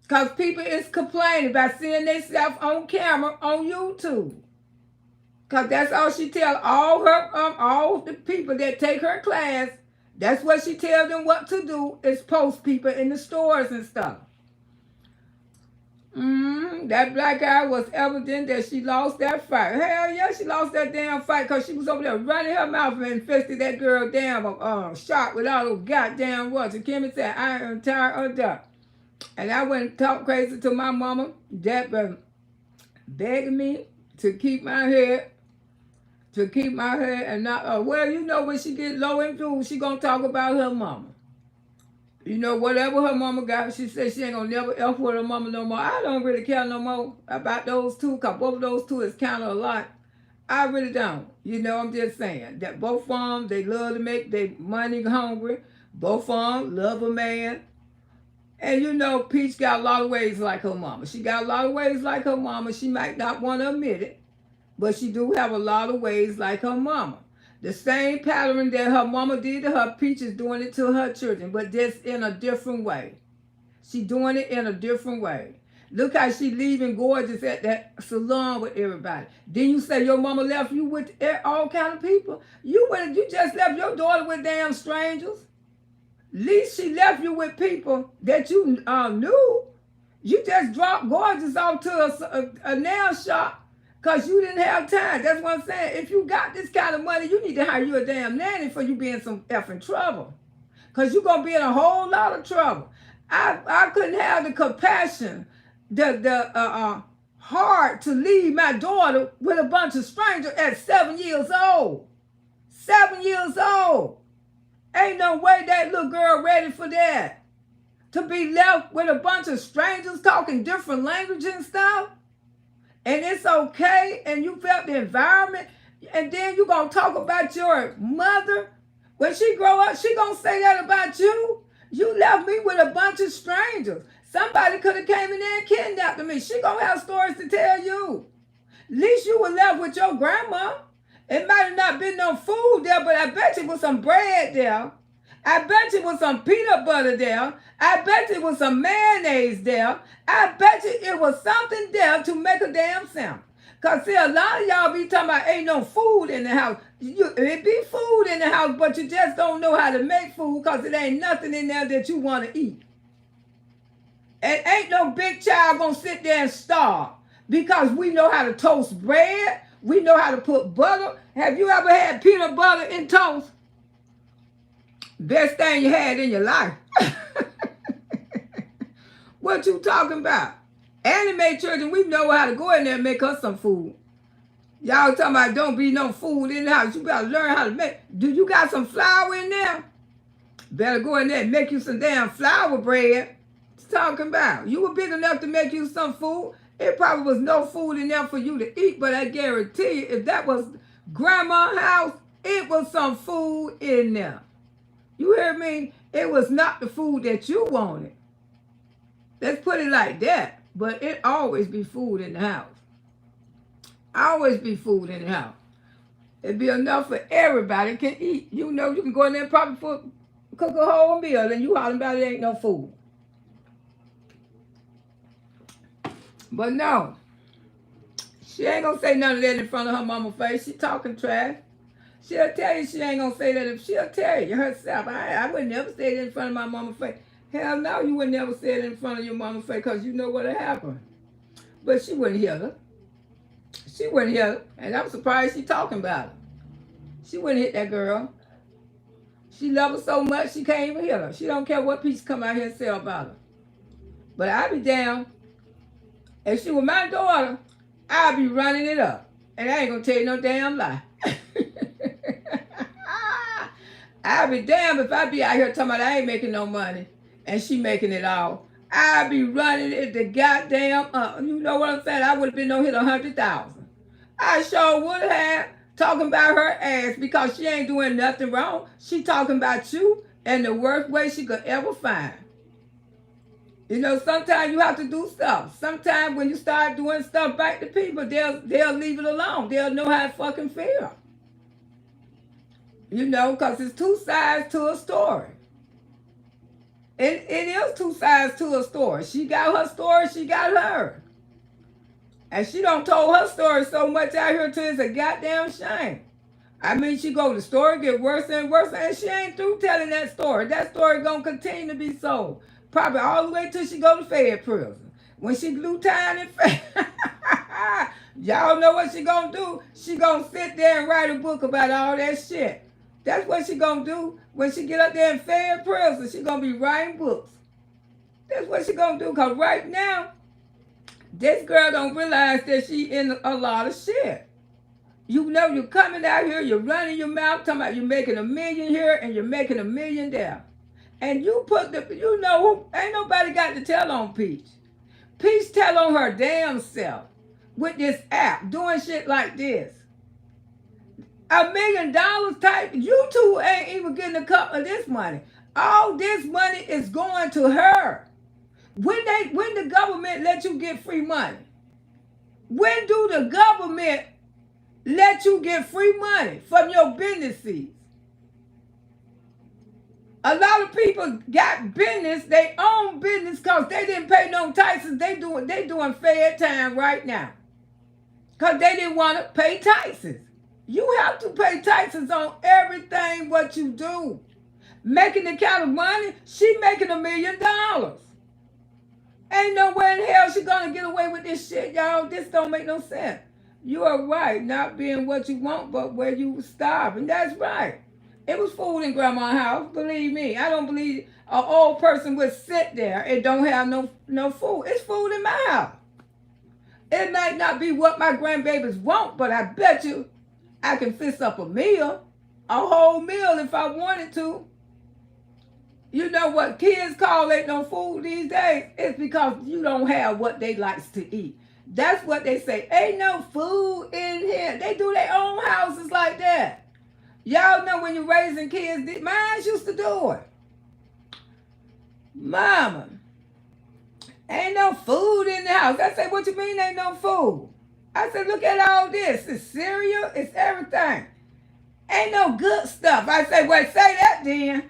Because people is complaining about seeing themselves on camera on YouTube. Because that's all she tell all the people that take her class. That's what she tells them what to do, is post people in the stores and stuff. That black eye was evident that she lost that fight. Hell yeah, she lost that damn fight because she was over there running her mouth and infested that girl damn shot with all those goddamn words. And Kimmy said, I am tired of that. And I went and talked crazy to my mama, that begging me to keep my head. And not, when she get low in food, she gonna talk about her mama. You know, whatever her mama got, she said she ain't gonna never F with her mama no more. I don't really care no more about those two, because both of those two is kind of a lot. I really don't. You know, I'm just saying that both of them, they love to make their money hungry. Both of them love a man. And you know, Peach got a lot of ways like her mama. She got a lot of ways like her mama. She might not want to admit it, but she do have a lot of ways like her mama. The same pattern that her mama did to her, Peach is doing it to her children, but just in a different way. She doing it in a different way. Look how she leaving gorgeous at that salon with everybody. Then you say your mama left you with all kind of people. You just left your daughter with damn strangers. At least she left you with people that you knew. You just dropped gorgeous off to a nail shop because you didn't have time. That's what I'm saying. If you got this kind of money, you need to hire you a damn nanny for you being some effing trouble. Because you're going to be in a whole lot of trouble. I couldn't have the compassion, the heart to leave my daughter with a bunch of strangers at 7 years old. 7 years old. Ain't no way that little girl ready for that. To be left with a bunch of strangers talking different language and stuff. And it's okay. And you felt the environment. And then you going to talk about your mother. When she grow up, she going to say that about you. You left me with a bunch of strangers. Somebody could have came in there and kidnapped me. She going to have stories to tell you. At least you were left with your grandma. It might have not been no food there, but I bet you was some bread there. I bet you was some peanut butter there. I bet you was some mayonnaise there. I bet you it was something there to make a damn sandwich. Because see, a lot of y'all be talking about ain't no food in the house. It be food in the house, but you just don't know how to make food because it ain't nothing in there that you want to eat. And ain't no big child going to sit there and starve because we know how to toast bread. We know how to put butter. Have you ever had peanut butter in toast? Best thing you had in your life. What you talking about? Anime children, we know how to go in there and make us some food. Y'all talking about don't be no food in the house. You gotta learn how to make. Do you got some flour in there? Better go in there and make you some damn flour bread. What you talking about? You were big enough to make you some food. It probably was no food in there for you to eat, but I guarantee you, if that was grandma's house, it was some food in there. You hear me? It was not the food that you wanted. Let's put it like that. But it always be food in the house. Always be food in the house. It'd be enough for everybody can eat. You know, you can go in there and probably cook a whole meal and you hollering about it ain't no food. But no, she ain't gonna say none of that in front of her mama's face. She talking trash. She'll tell you she ain't gonna say that. If she'll tell you herself, I would never say it in front of my mama's face. Hell no, you would never say it in front of your mama's face because you know what'll happen. But she wouldn't hear her. She wouldn't hear her. And I'm surprised she talking about her. She wouldn't hit that girl. She love her so much she can't even hear her. She don't care what piece come out here and say about her. But I be down. If she was my daughter, I'd be running it up. And I ain't gonna tell you no damn lie. I'd be damned if I be out here talking about I ain't making no money and she making it all. I'd be running it the goddamn you know what I'm saying? I would have been no hit 100,000. I sure would have talking about her ass because she ain't doing nothing wrong. She talking about you in the worst way she could ever find. You know, sometimes you have to do stuff. Sometimes when you start doing stuff back to people, they'll leave it alone. They'll know how it fucking feel. You know, because it's two sides to a story. It is two sides to a story. She got her story, she got her. And she don't told her story so much out here till it's a goddamn shame. I mean, she go to the story, get worse and worse, and she ain't through telling that story. That story gonna continue to be sold. Probably all the way till she go to Fed prison. When she glue time in Fed, y'all know what she gonna do? She gonna sit there and write a book about all that shit. That's what she gonna do when she get up there in Fed prison. She gonna be writing books. That's what she gonna do. Cause right now, this girl don't realize that she in a lot of shit. You know you're coming out here, you're running your mouth, talking about you're making $1 million here and you're making $1 million there. And you put the, you know, ain't nobody got to tell on Peach. Peach tell on her damn self with this app doing shit like this. $1 million type, you two ain't even getting a cut of this money. All this money is going to her. When the government let you get free money? When do the government let you get free money from your businesses? A lot of people got business, they own business because they didn't pay no taxes. They doing fair time right now. Because they didn't want to pay taxes. You have to pay taxes on everything what you do. Making the kind of money, she making $1 million. Ain't nowhere in hell she gonna get away with this shit, y'all. This don't make no sense. You are right, not being what you want, but where you starve. And that's right. It was food in grandma's house, believe me. I don't believe an old person would sit there and don't have no food. It's food in my house. It might not be what my grandbabies want, but I bet you I can fix up a meal, a whole meal if I wanted to. You know what kids call ain't no food these days? It's because you don't have what they likes to eat. That's what they say. Ain't no food in here. They do their own houses like that. Y'all know when you're raising kids, mine used to do it. Mama, ain't no food in the house. I said, what you mean ain't no food? I said, look at all this. It's cereal. It's everything. Ain't no good stuff. I said, well, say that then.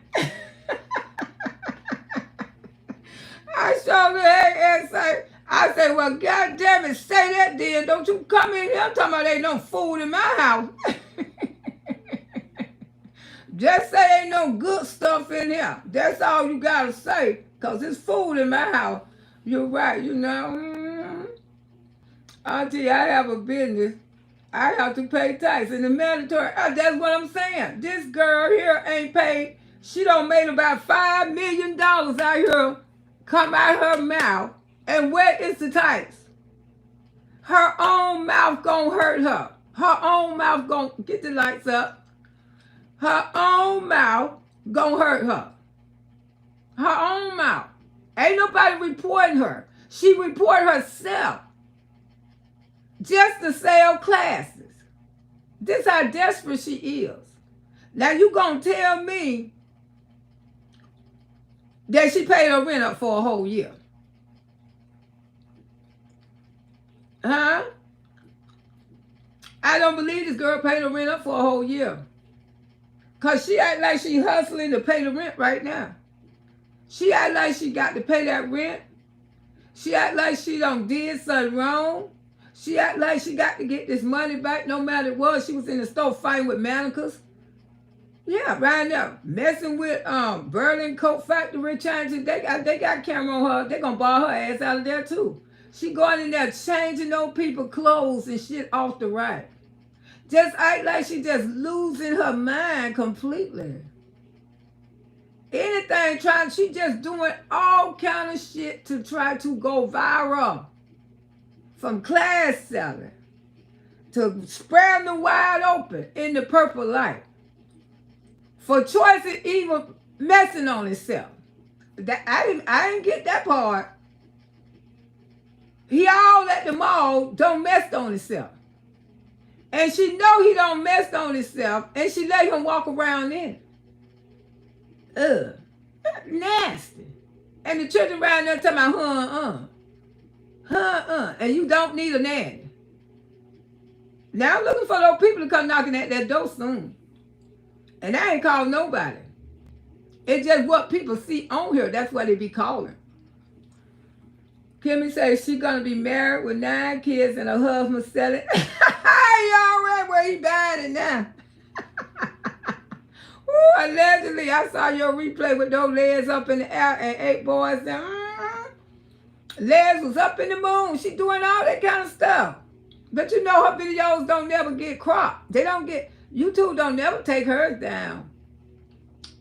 I said, well, God damn it, say that then. Don't you come in here. I'm talking about ain't no food in my house. Just say ain't no good stuff in here. That's all you got to say, because there's food in my house. You're right, you know. Auntie, I have a business. I have to pay tax in the mandatory. That's what I'm saying. This girl here ain't paid. She done made about $5 million out here come out her mouth. And where is the tax? Her own mouth gonna hurt her. Her own mouth gonna, get the lights up. Her own mouth gonna hurt her. Her own mouth. Ain't nobody reporting her. She reported herself. Just to sell classes. This how desperate she is. Now you gonna tell me that she paid her rent up for a whole year. Huh? I don't believe this girl paid her rent up for a whole year. Because she act like she hustling to pay the rent right now. She act like she got to pay that rent. She act like she done did something wrong. She act like she got to get this money back no matter what. She was in the store fighting with mannequins. Yeah, right now. Messing with Berlin Coat Factory, trying to, they got camera on her. They gonna bar her ass out of there too. She going in there changing those people clothes and shit off the rack. Just act like she just losing her mind completely. Anything trying, she just doing all kind of shit to try to go viral. From class selling to spreading the wide open in the purple light. For choices even messing on itself. That I didn't get that part. He all at the mall don't mess on himself. And she know he don't mess on himself, and she let him walk around in it. Ugh. Nasty. And the children around there talking about, and you don't need a nanny. Now I'm looking for those people to come knocking at that door soon. And I ain't calling nobody. It's just what people see on here. That's what they be calling. Kimmy says she gonna be married with 9 kids and her husband selling. He already where he buying it now. Ooh, allegedly, I saw your replay with those legs up in the air and 8 boys there. Legs was up in the moon. She doing all that kind of stuff. But you know her videos don't never get cropped. They don't get, YouTube don't never take hers down.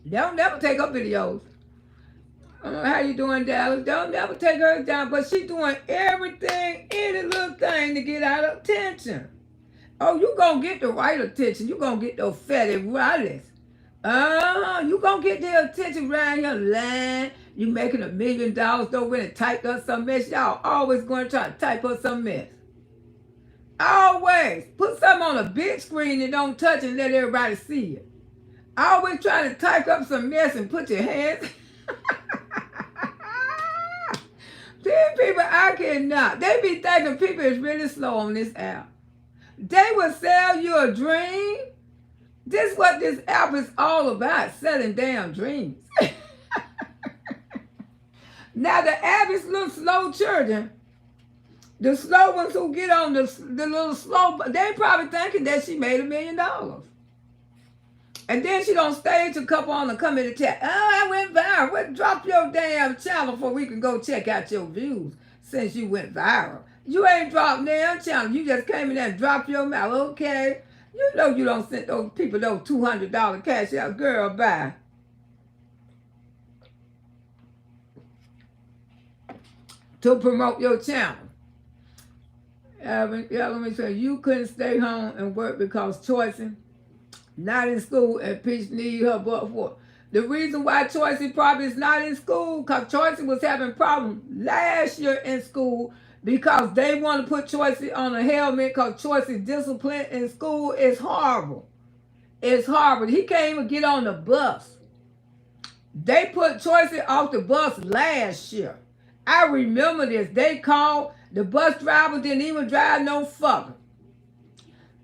They don't never take her videos. How you doing, Dallas? Don't never take hers down. But she doing everything, any little thing to get out of attention. Oh, you gonna get the right attention. You gonna get those fatty rallies. You gonna get their attention around here lying. You making $1 million, don't really type up some mess. Y'all always going to try to type up some mess. Always. Put something on a big screen and don't touch it and let everybody see it. Always trying to type up some mess and put your hands. These people, I cannot. They be thinking people is really slow on this app. They will sell you a dream. This is what this app is all about, selling damn dreams. Now the average little slow children, the slow ones who get on the little slow, they probably thinking that she made $1 million. And then she don't stage a couple on and come in the chat. Oh, I went viral. Well, drop your damn channel before we can go check out your views since you went viral. You ain't dropped damn channel. You just came in there and dropped your mouth. Okay. You know you don't send those people those $200 cash out. Girl, bye. To promote your channel. Let me say, you couldn't stay home and work because Choicey not in school and Peach need her butt for. The reason why Choicey probably is not in school, because Choicey was having problems last year in school because they want to put Choicey on a helmet because Choicey's discipline in school is horrible. It's horrible. He can't even get on the bus. They put Choicey off the bus last year. I remember this. They called, the bus driver didn't even drive no fucker.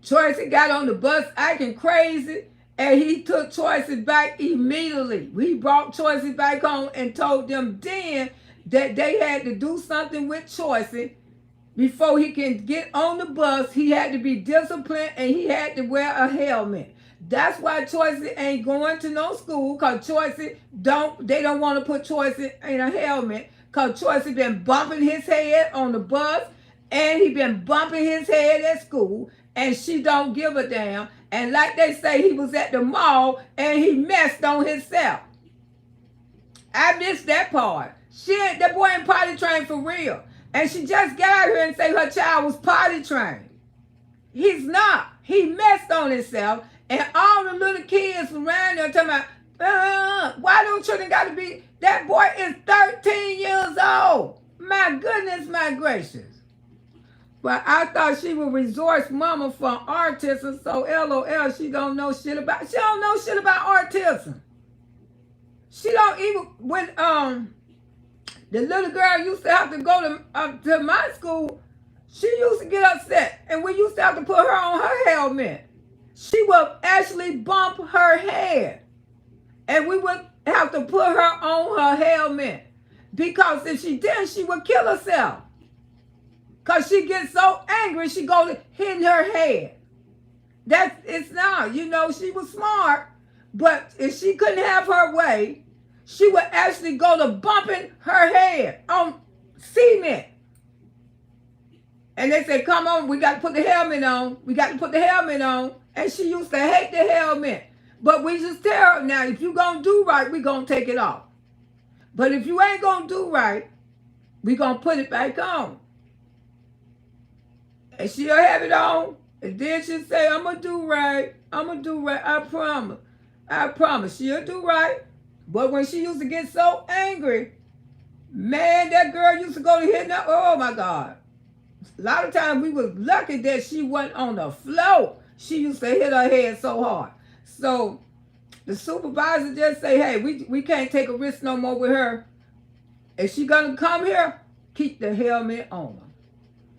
Choicey got on the bus acting crazy, and he took Choicey back immediately. We brought Choicey back home and told them then that they had to do something with Choicey before he can get on the bus. He had to be disciplined and he had to wear a helmet. That's why Choicey ain't going to no school, because Choicey they don't want to put Choicey in a helmet, because Choicey been bumping his head on the bus and he been bumping his head at school. And she don't give a damn. And like they say, he was at the mall and he messed on himself. I missed that part. That boy ain't potty trained for real. And she just got out here and say her child was potty trained. He's not. He messed on himself. And all the little kids around there talking about, why don't children got to be, that boy is 13 years old. My goodness, my gracious. But I thought she was resource mama for autism, so LOL, she don't know shit about autism. She don't even, when the little girl used to have to go to my school, she used to get upset, and we used to have to put her on her helmet. She would actually bump her head, and we would have to put her on her helmet, because if she didn't, she would kill herself. Because she gets so angry, she goes hitting her head. It's not, she was smart, but if she couldn't have her way, she would actually go to bumping her head on cement. And they said, come on, we got to put the helmet on. We got to put the helmet on. And she used to hate the helmet. But we just tell her, now, if you going to do right, we going to take it off. But if you ain't going to do right, we going to put it back on. And she'll have it on, and then she'll say, I'm going to do right. I'm going to do right. I promise. I promise. She'll do right. But when she used to get so angry, man, that girl used to go to hitting her. Oh, my God. A lot of times we was lucky that she wasn't on the floor. She used to hit her head so hard. So the supervisor just say, hey, we can't take a risk no more with her. If she going to come here, keep the helmet on.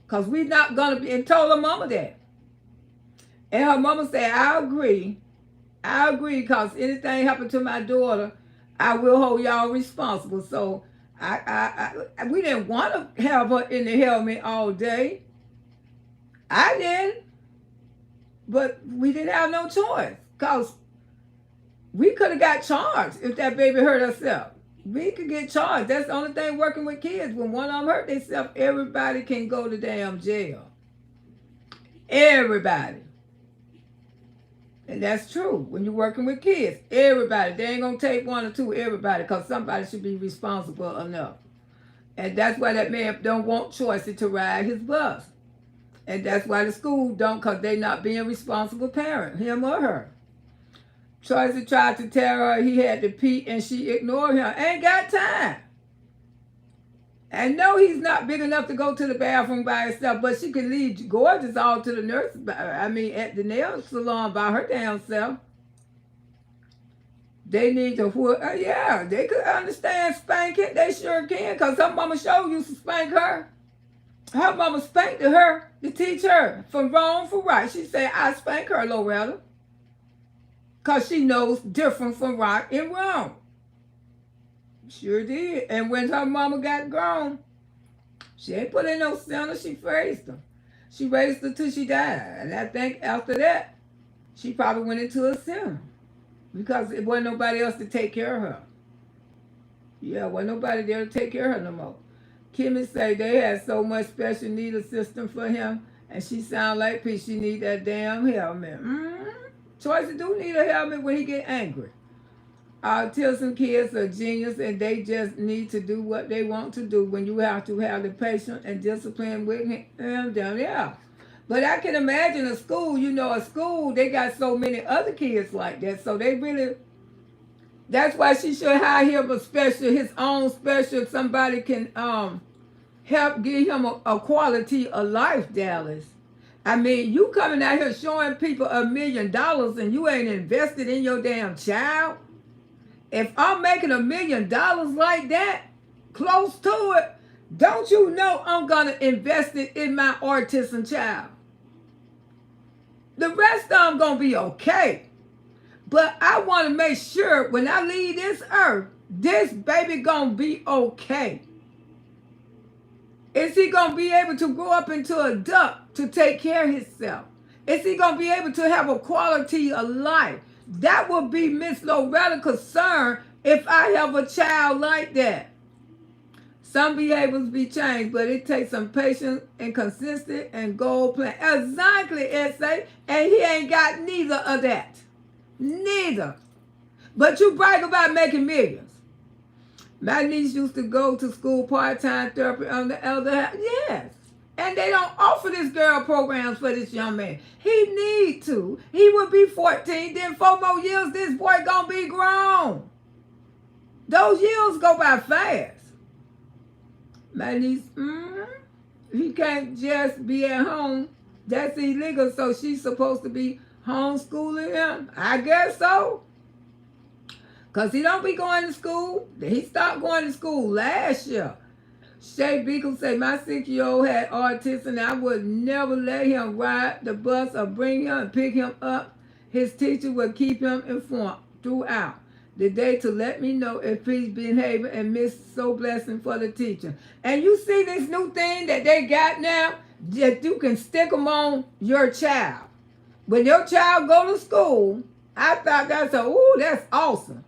Because we not going to be, and told her mama that. And her mama said, I agree, because anything happened to my daughter, I will hold y'all responsible. So we didn't want to have her in the helmet all day. I didn't. But we didn't have no choice, because we could have got charged if that baby hurt herself. We could get charged. That's the only thing working with kids. When one of them hurt themselves, everybody can go to damn jail. Everybody. And that's true. When you're working with kids, everybody. They ain't going to take one or two, everybody, because somebody should be responsible enough. And that's why that man don't want Choicey to ride his bus. And that's why the school don't, because they not being responsible parent, him or her. Choice tried to tell her he had to pee and she ignored him. Ain't got time. And no, he's not big enough to go to the bathroom by herself, but she can leave Gorgeous all to the nurse. At the nail salon by her damn self. They need to, yeah, they could understand spanking. They sure can, because her mama sure used to spank her. Her mama spanked her to teach her from wrong for right. She said, I spank her, Loretta, because she knows different from right and wrong. Sure did. And when her mama got grown, she ain't put in no center. She raised her. She raised her till she died. And I think after that, she probably went into a center because it wasn't nobody else to take care of her. Yeah, wasn't nobody there to take care of her no more. Kimmy say they had so much special need assistance for him, and she sound like Pete. She need that damn helmet. Choice do need a helmet when he get angry. Autism kids are genius, and they just need to do what they want to do. When you have to have the patience and discipline with them, yeah. But I can imagine a school, a school, they got so many other kids like that. So they really, that's why she should hire him his own special, somebody can help give him a quality of life, Dallas. I mean, you coming out here showing people $1 million and you ain't invested in your damn child. If I'm making $1 million like that, close to it, don't you know I'm gonna invest it in my autism child? The rest of them gonna be okay. But I want to make sure when I leave this earth, this baby gonna be okay. Is he gonna be able to grow up into a adult to take care of himself? Is he gonna be able to have a quality of life? That would be Miss Loretta's concern if I have a child like that. Some behaviors be changed, but it takes some patience and consistency and goal plan. Exactly, S.A. And he ain't got neither of that. Neither. But you brag about making millions. My niece used to go to school part-time therapy on the elder house. Yes. And they don't offer this girl programs for this young man. He need to. He would be 14. Then 4 more years, this boy gonna be grown. Those years go by fast. My niece, he can't just be at home. That's illegal. So she's supposed to be homeschooling him. I guess so. Because he don't be going to school. He stopped going to school last year. Shay Beagle say, my 6-year-old had autism and I would never let him ride the bus or bring him and pick him up. His teacher would keep him informed throughout the day to let me know if he's behaving and miss so blessing for the teacher. And you see this new thing that they got now, that you can stick them on your child. When your child go to school, I thought that's awesome.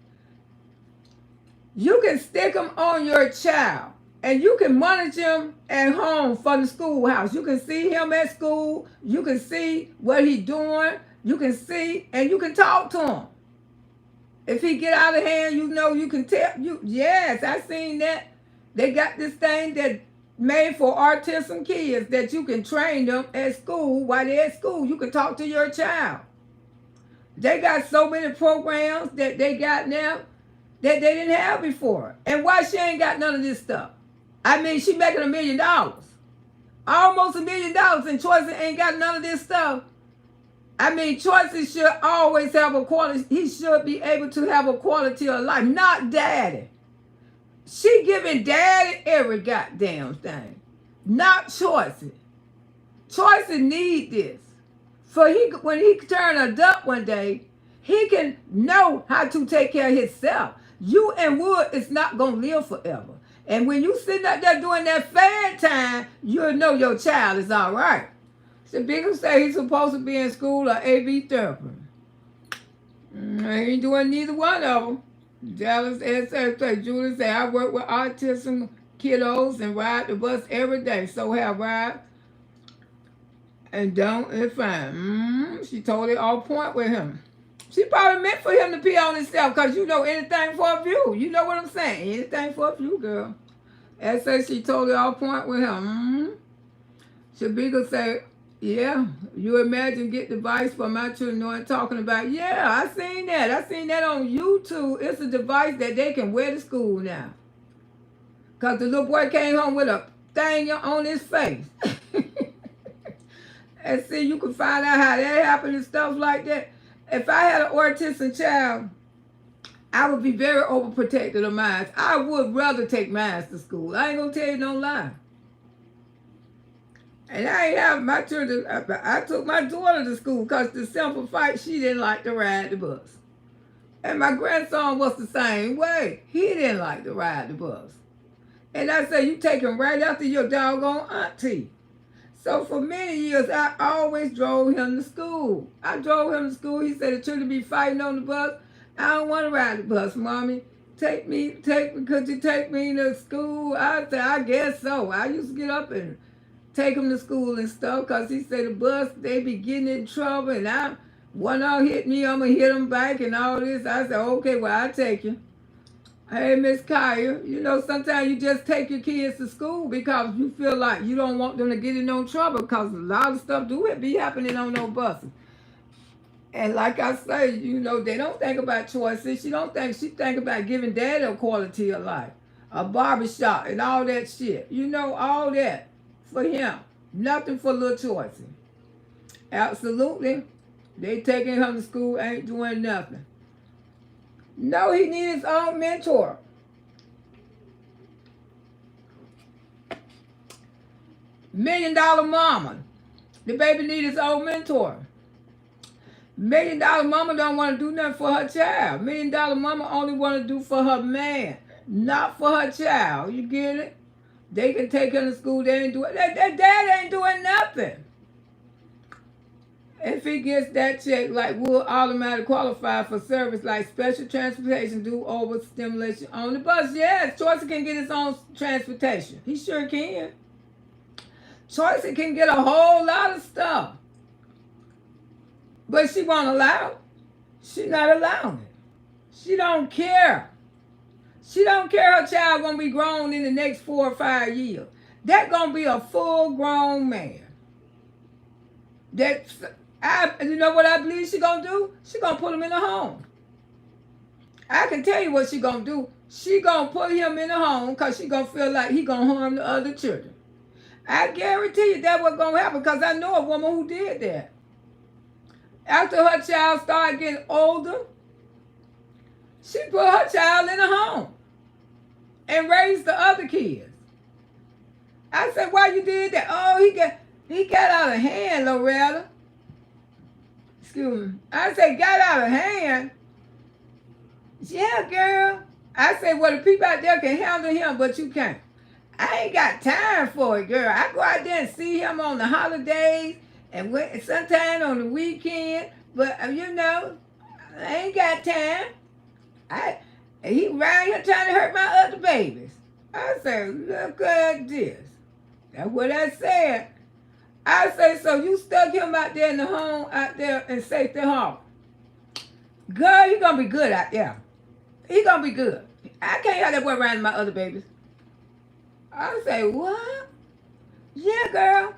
You can stick them on your child. And you can monitor him at home from the schoolhouse. You can see him at school. You can see what he's doing. You can see, and you can talk to him. If he get out of hand, you can tell. Yes, I seen that. They got this thing that made for autism kids that you can train them at school. While they're at school, you can talk to your child. They got so many programs that they got now that they didn't have before. And why she ain't got none of this stuff? I mean, she making $1 million. Almost $1 million, and Choice ain't got none of this stuff. I mean, Choice should always have a quality. He should be able to have a quality of life, not Daddy. She giving Daddy every goddamn thing, not Choice. Choice need this. For when he turn adult one day, he can know how to take care of himself. You and Wood is not going to live forever. And when you sitting out there doing that fad time, you'll know your child is all right. So Bigger say he's supposed to be in school or AV therapy. He ain't doing neither one of them. Dallas say, Julie say, I work with autism kiddos and ride the bus every day. So have ride and don't and fine. She totally on point with him. She probably meant for him to pee on himself because anything for a view. You know what I'm saying? Anything for a view, girl. And say she totally on point with him. Shabika say, Yeah, you imagine get device for my children knowing talking about, yeah, I seen that. I seen that on YouTube. It's a device that they can wear to school now. Because the little boy came home with a thing on his face. And see, you can find out how that happened and stuff like that. If I had an autistic child, I would be very overprotective of mine. I would rather take mine to school. I ain't gonna tell you no lie. And I ain't have my children. I took my daughter to school because the simple fact she didn't like to ride the bus. And my grandson was the same way. He didn't like to ride the bus. And I said, you take him right after your doggone auntie. So for many years, I always drove him to school. I drove him to school. He said the children be fighting on the bus. I don't want to ride the bus, Mommy. Could you take me to school? I said, I guess so. I used to get up and take him to school and stuff because he said the bus, they be getting in trouble and one all hit me, I'm going to hit them back and all this. I said, okay, well, I'll take you. Hey, Miss Kaya, you know, sometimes you just take your kids to school because you feel like you don't want them to get in no trouble because a lot of stuff do be happening on those buses. And like I say, you know, they don't think about choices. She think about giving daddy a quality of life, a barbershop and all that shit. You know, all that for him. Nothing for little choices. Absolutely. They taking him to school, ain't doing nothing. No, he needs his own mentor. $1 Million Mama. The baby needs his own mentor. $1 Million Mama don't want to do nothing for her child. $1 Million Mama only want to do for her man, not for her child. You get it? They can take her to school. They ain't doing. Their dad ain't doing nothing. If he gets that check, like will automatically qualify for service like special transportation, do over stimulation on the bus. Yes, Choice can get his own transportation. He sure can. Choice can get a whole lot of stuff. But she won't allow it. She not allowing it. She don't care. She don't care her child gonna be grown in the next 4 or 5 years. That gonna be a full-grown man. You know what I believe she gonna do? She gonna put him in a home. I can tell you what she gonna do. She gonna put him in a home because she gonna feel like he gonna harm the other children. I guarantee you that what's gonna happen because I know a woman who did that. After her child started getting older, she put her child in a home and raised the other kids. I said, why you did that? Oh, he got out of hand, Loretta. Excuse me. I said, got out of hand? Yeah, girl. I said, well, the people out there can handle him, but you can't. I ain't got time for it, girl. I go out there and see him on the holidays and sometime on the weekend, but you know, I ain't got time. He around here trying to hurt my other babies. I said, look at this. That's what I said. I say, so you stuck him out there in the home out there in Safety Harbor. Girl, he gonna be good out there. He gonna be good. I can't have that boy around my other babies. I say, what? Yeah, girl.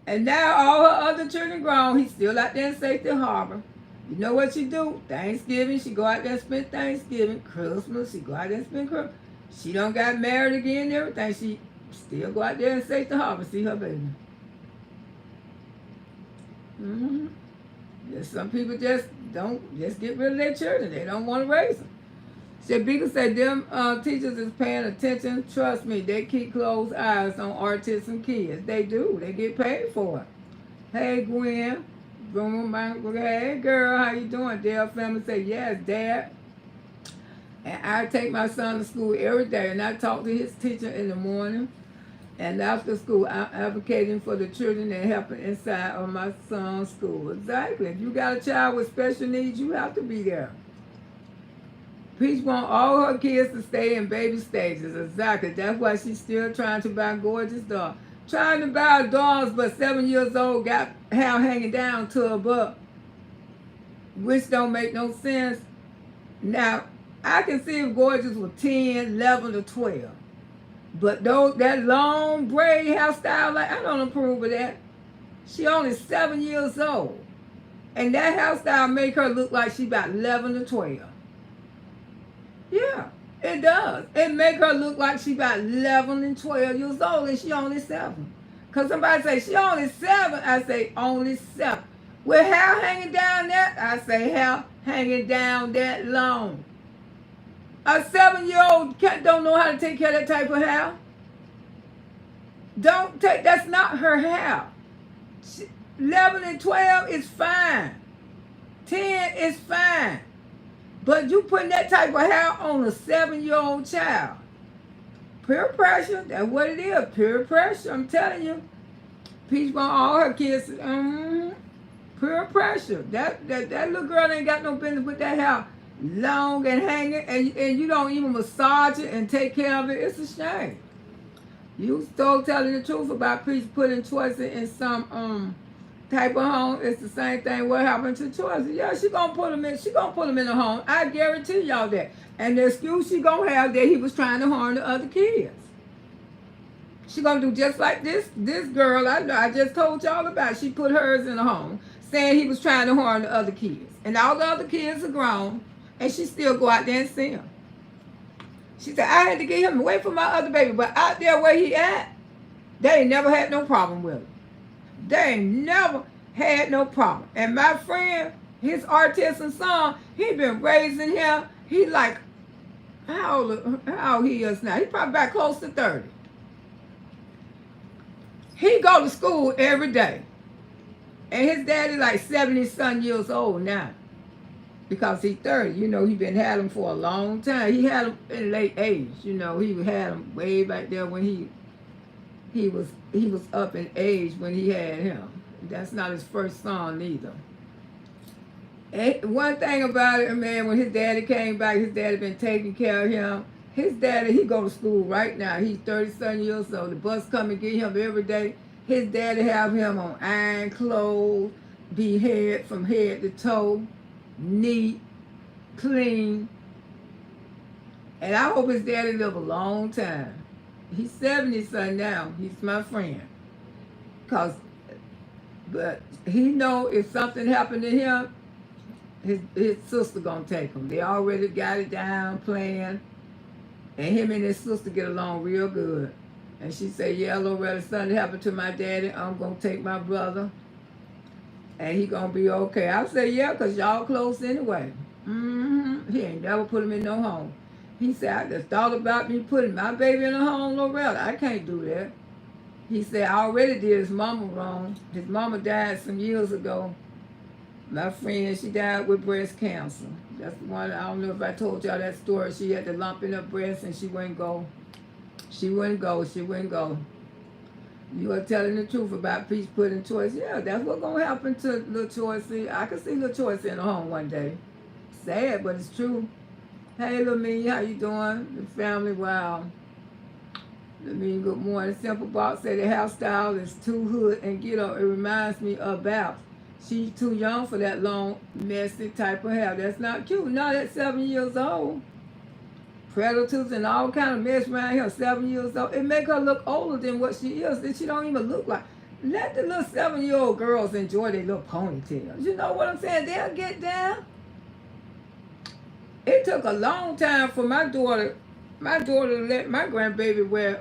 And now all her other children grown. He's still out there in Safety Harbor. You know what she do? Thanksgiving, she go out there and spend Thanksgiving. Christmas, she go out there and spend Christmas. She don't got married again and everything. She still go out there and Safety Harbor, see her baby. Mm-hmm. Some people just get rid of their children. They don't want to raise them. Shabika said them teachers is paying attention. Trust me, they keep close eyes on autism kids. They do. They get paid for it. Hey, Gwen. Hey, girl, how you doing? Dale family say, yes, Dad. And I take my son to school every day, and I talk to his teacher in the morning. And after school, I'm advocating for the children that help inside of my son's school. Exactly. If you got a child with special needs, you have to be there. Peach wants all her kids to stay in baby stages. Exactly. That's why she's still trying to buy gorgeous dolls. Trying to buy dolls, but 7 years old, got hair hanging down to her butt, which don't make no sense. Now, I can see if gorgeous was 10, 11, or 12. But that long braid hairstyle, like I don't approve of that. She only 7 years old. And that hairstyle make her look like she about 11 or 12. Yeah, it does. It make her look like she about 11 and 12 years old, and she only 7. Because somebody say, she only 7. I say, only 7. With hair hanging down that, I say, hair hanging down that long. A 7-year-old don't know how to take care of that type of hair. That's not her hair. 11 and 12 is fine. 10 is fine. But you putting that type of hair on a 7-year-old child. Peer pressure, that's what it is. Peer pressure, I'm telling you. Peach want all her kids. Peer pressure. That little girl ain't got no business with that hair long and hanging, and you don't even massage it and take care of it. It's a shame. You still telling the truth about Peach putting choices in some type of home. It's the same thing what happened to choices. Yeah, she gonna put him in a home. I guarantee y'all that. And the excuse she gonna have that he was trying to harm the other kids. She gonna do just like this girl I know. I just told y'all about. She put hers in a home, saying he was trying to harm the other kids. And all the other kids are grown, and she still go out there and see him. She said, I had to get him away from my other baby, but out there where he at, they ain't never had no problem with him. They ain't never had no problem. And my friend, his autistic son, he been raising him. He like, how old he is now? He probably about close to 30. He go to school every day. And his daddy like 70-some years old now. Because he's 30. You know, he been had him for a long time. He had him in late age. You know, he had him way back there when he was up in age when he had him. That's not his first son either. And one thing about it, man, when his daddy came back, his daddy been taking care of him. His daddy, he go to school right now. He's 37 years old. The bus come and get him every day. His daddy have him on iron clothes, be from head to toe, neat, clean. And I hope his daddy live a long time. He's 70-something now. He's my friend. But he know if something happened to him, his sister gonna take him. They already got it down, playing. And him and his sister get along real good. And she said, yeah, Loretta, something happened to my daddy. I'm gonna take my brother. And he gonna be okay. I said, yeah, because y'all close anyway. He ain't never put him in no home. He said, I just thought about me putting my baby in a home, Loretta. I can't do that. He said, I already did his mama wrong. His mama died some years ago. My friend, she died with breast cancer. That's the one, I don't know if I told y'all that story. She had the lump in her breast and she wouldn't go. She wouldn't go. You are telling the truth about Peach putting choice. Yeah, that's what's going to happen to little Choice. I can see little Choice in a home one day. Sad, but it's true. Hey, little me, how you doing? The family, wow. Little me, good morning. Simple Box said the hairstyle is too hood and ghetto. It reminds me about. She's too young for that long, messy type of hair. That's not cute. No, that's 7 years old. Predators and all kind of mess around here, 7 years old. It make her look older than what she is. And she don't even look like. Let the little 7-year-old girls enjoy their little ponytails. You know what I'm saying? They'll get down. It took a long time for my daughter to let my grandbaby wear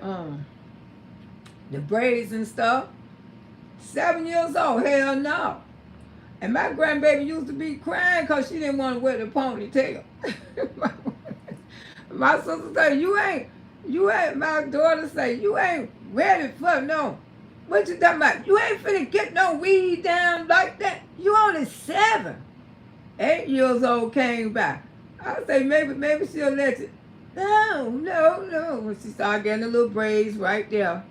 the braids and stuff. 7 years old, hell no. And my grandbaby used to be crying because she didn't want to wear the ponytail. My sister said, you ain't, my daughter say, you ain't ready for no. What you talking about? You ain't finna get no weed down like that. You only 7. 8 years old came back. I say, maybe she'll let you. No. When she started getting the little braids right there.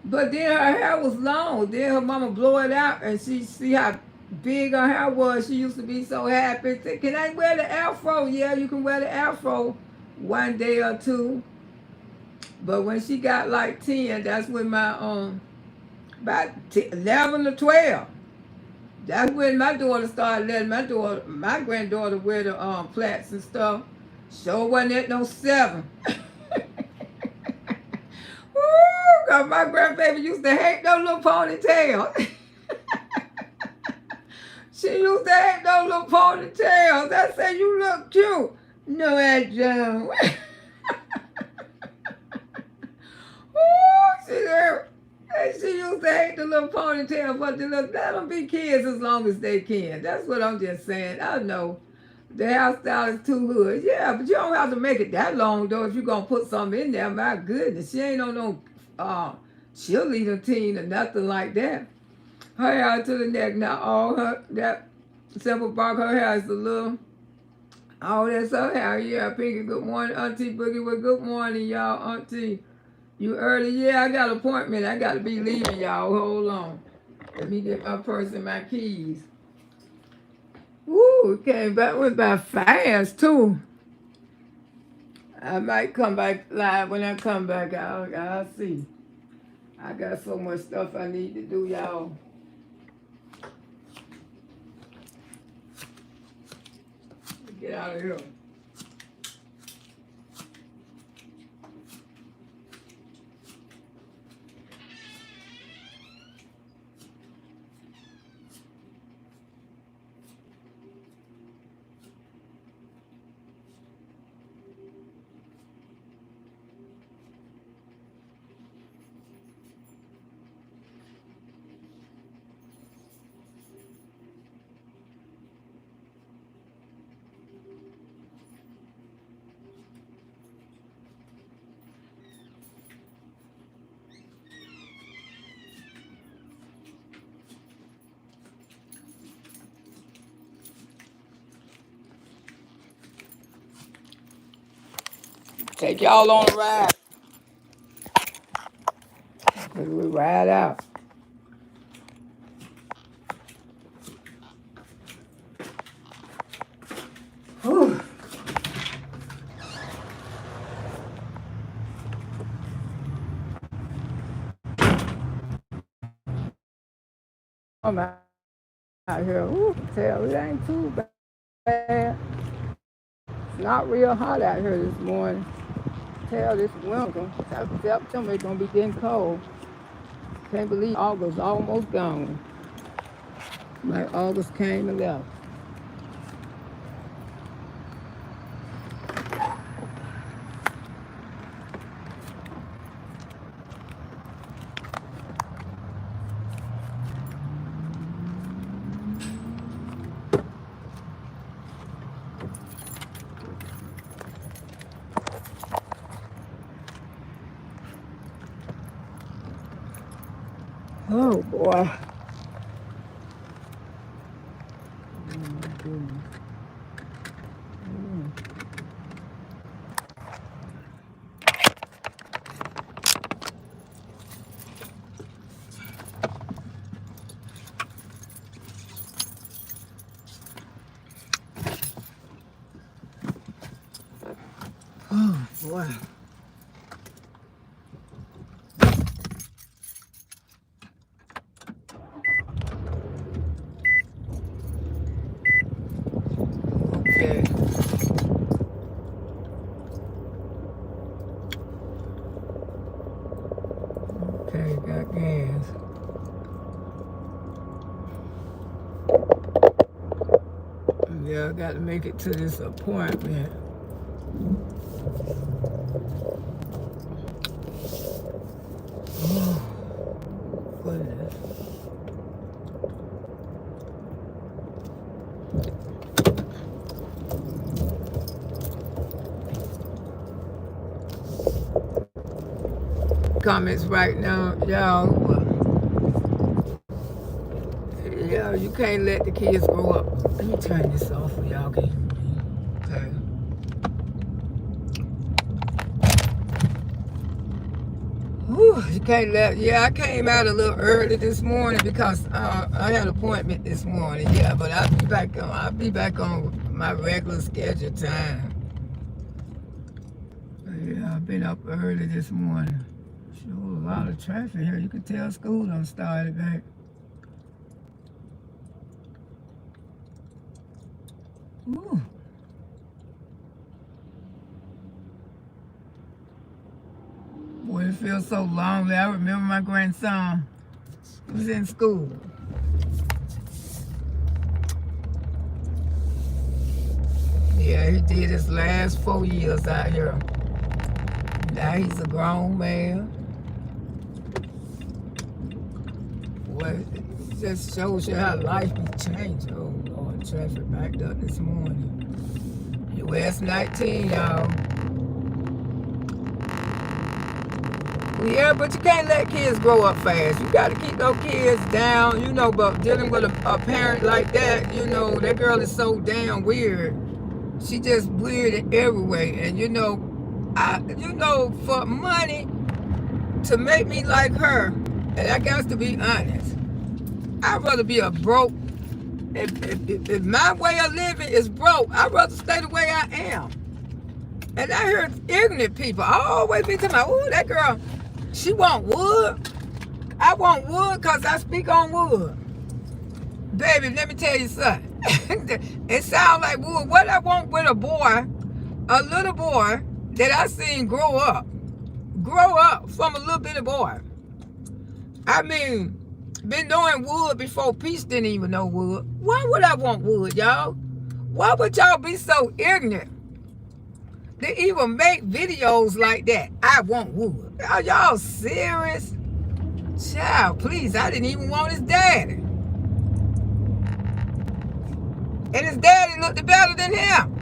But then her hair was long. Then her mama blow it out and she see how big her hair was. She used to be so happy. Say, can I wear the afro? Yeah, you can wear the afro one day or two. But when she got like 10, that's when my about 11 or 12. That's when my daughter started letting my granddaughter wear the plaits and stuff. Sure wasn't at no 7. Woo, cause my grandbaby used to hate those little ponytails. She used to have those little ponytails. I said, you look cute. No, I don't. Ooh, she used to hate the little ponytail, but let them be kids as long as they can. That's what I'm just saying. I know the hairstyle is too hood. Yeah, but you don't have to make it that long, though, if you're going to put something in there. My goodness, she ain't on no cheerleader team or nothing like that. Her hair to the neck. Now, all her, that simple bark, her hair is a little, all that's her hair. Yeah, Pinky, good morning. Auntie Boogie, well, good morning, y'all. Auntie, you early? Yeah, I got an appointment. I got to be leaving, y'all. Hold on. Let me get my purse and my keys. Woo, it came back, went by fast, too. I might come back live. When I come back, I'll see. I got so much stuff I need to do, y'all. Get out of here. Take y'all on a ride. We ride out. Whew. I'm out here. Ooh, tell it ain't too bad. It's not real hot out here this morning. Tell this winter. September it's gonna be getting cold. Can't believe August almost gone. Like August came and left. Oh boy. Oh boy. Okay. Okay, got gas. Yeah, I got to make it to this appointment. Oh, goodness. Comments right now, y'all. Yeah, you can't let the kids grow up. Let me turn this off for y'all. Okay. Whew, you can't let. Yeah, I came out a little early this morning because I had an appointment this morning. Yeah, but I'll be back on. I'll be back on my regular scheduled time. Yeah, I've been up early this morning. Sure, a lot of traffic here. You can tell school done started back. Ooh. Boy, it feels so lonely. I remember my grandson was in school. Yeah, he did his last 4 years out here. Now he's a grown man. Well, it just shows you how life be changing. Oh, Lord, traffic backed up this morning. US 19, y'all. Yeah, but you can't let kids grow up fast. You got to keep those kids down, but dealing with a parent like that, that girl is so damn weird. She just weird in every way. And, for money to make me like her, and I got to be honest, I'd rather be a broke. If my way of living is broke, I'd rather stay the way I am. And I hear ignorant people always be talking about, oh, that girl, she want wood. I want wood because I speak on wood. Baby, let me tell you something. It sounds like wood. What I want with a little boy that I seen grow up from a little bitty boy. I mean, been doing wood before Peace didn't even know wood. Why would I want wood, y'all? Why would y'all be so ignorant? They even make videos like that. I want wood. Are y'all serious? Child, please, I didn't even want his daddy. And his daddy looked better than him.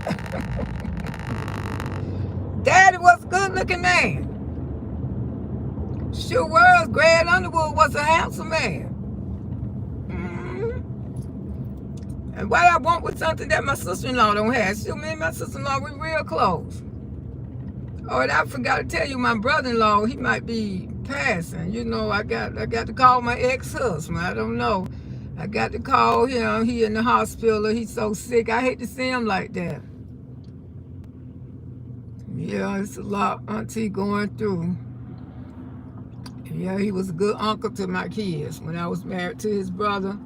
Daddy was a good-looking man. Sure was. Greg Underwood was a handsome man. And what I want with something that my sister-in-law don't have. She, me and my sister-in-law, we real close. Oh, and I forgot to tell you, my brother-in-law, he might be passing. I got to call my ex-husband. I don't know. I got to call him. He in the hospital. He's so sick. I hate to see him like that. Yeah, it's a lot auntie going through. Yeah, he was a good uncle to my kids. When I was married to his brother,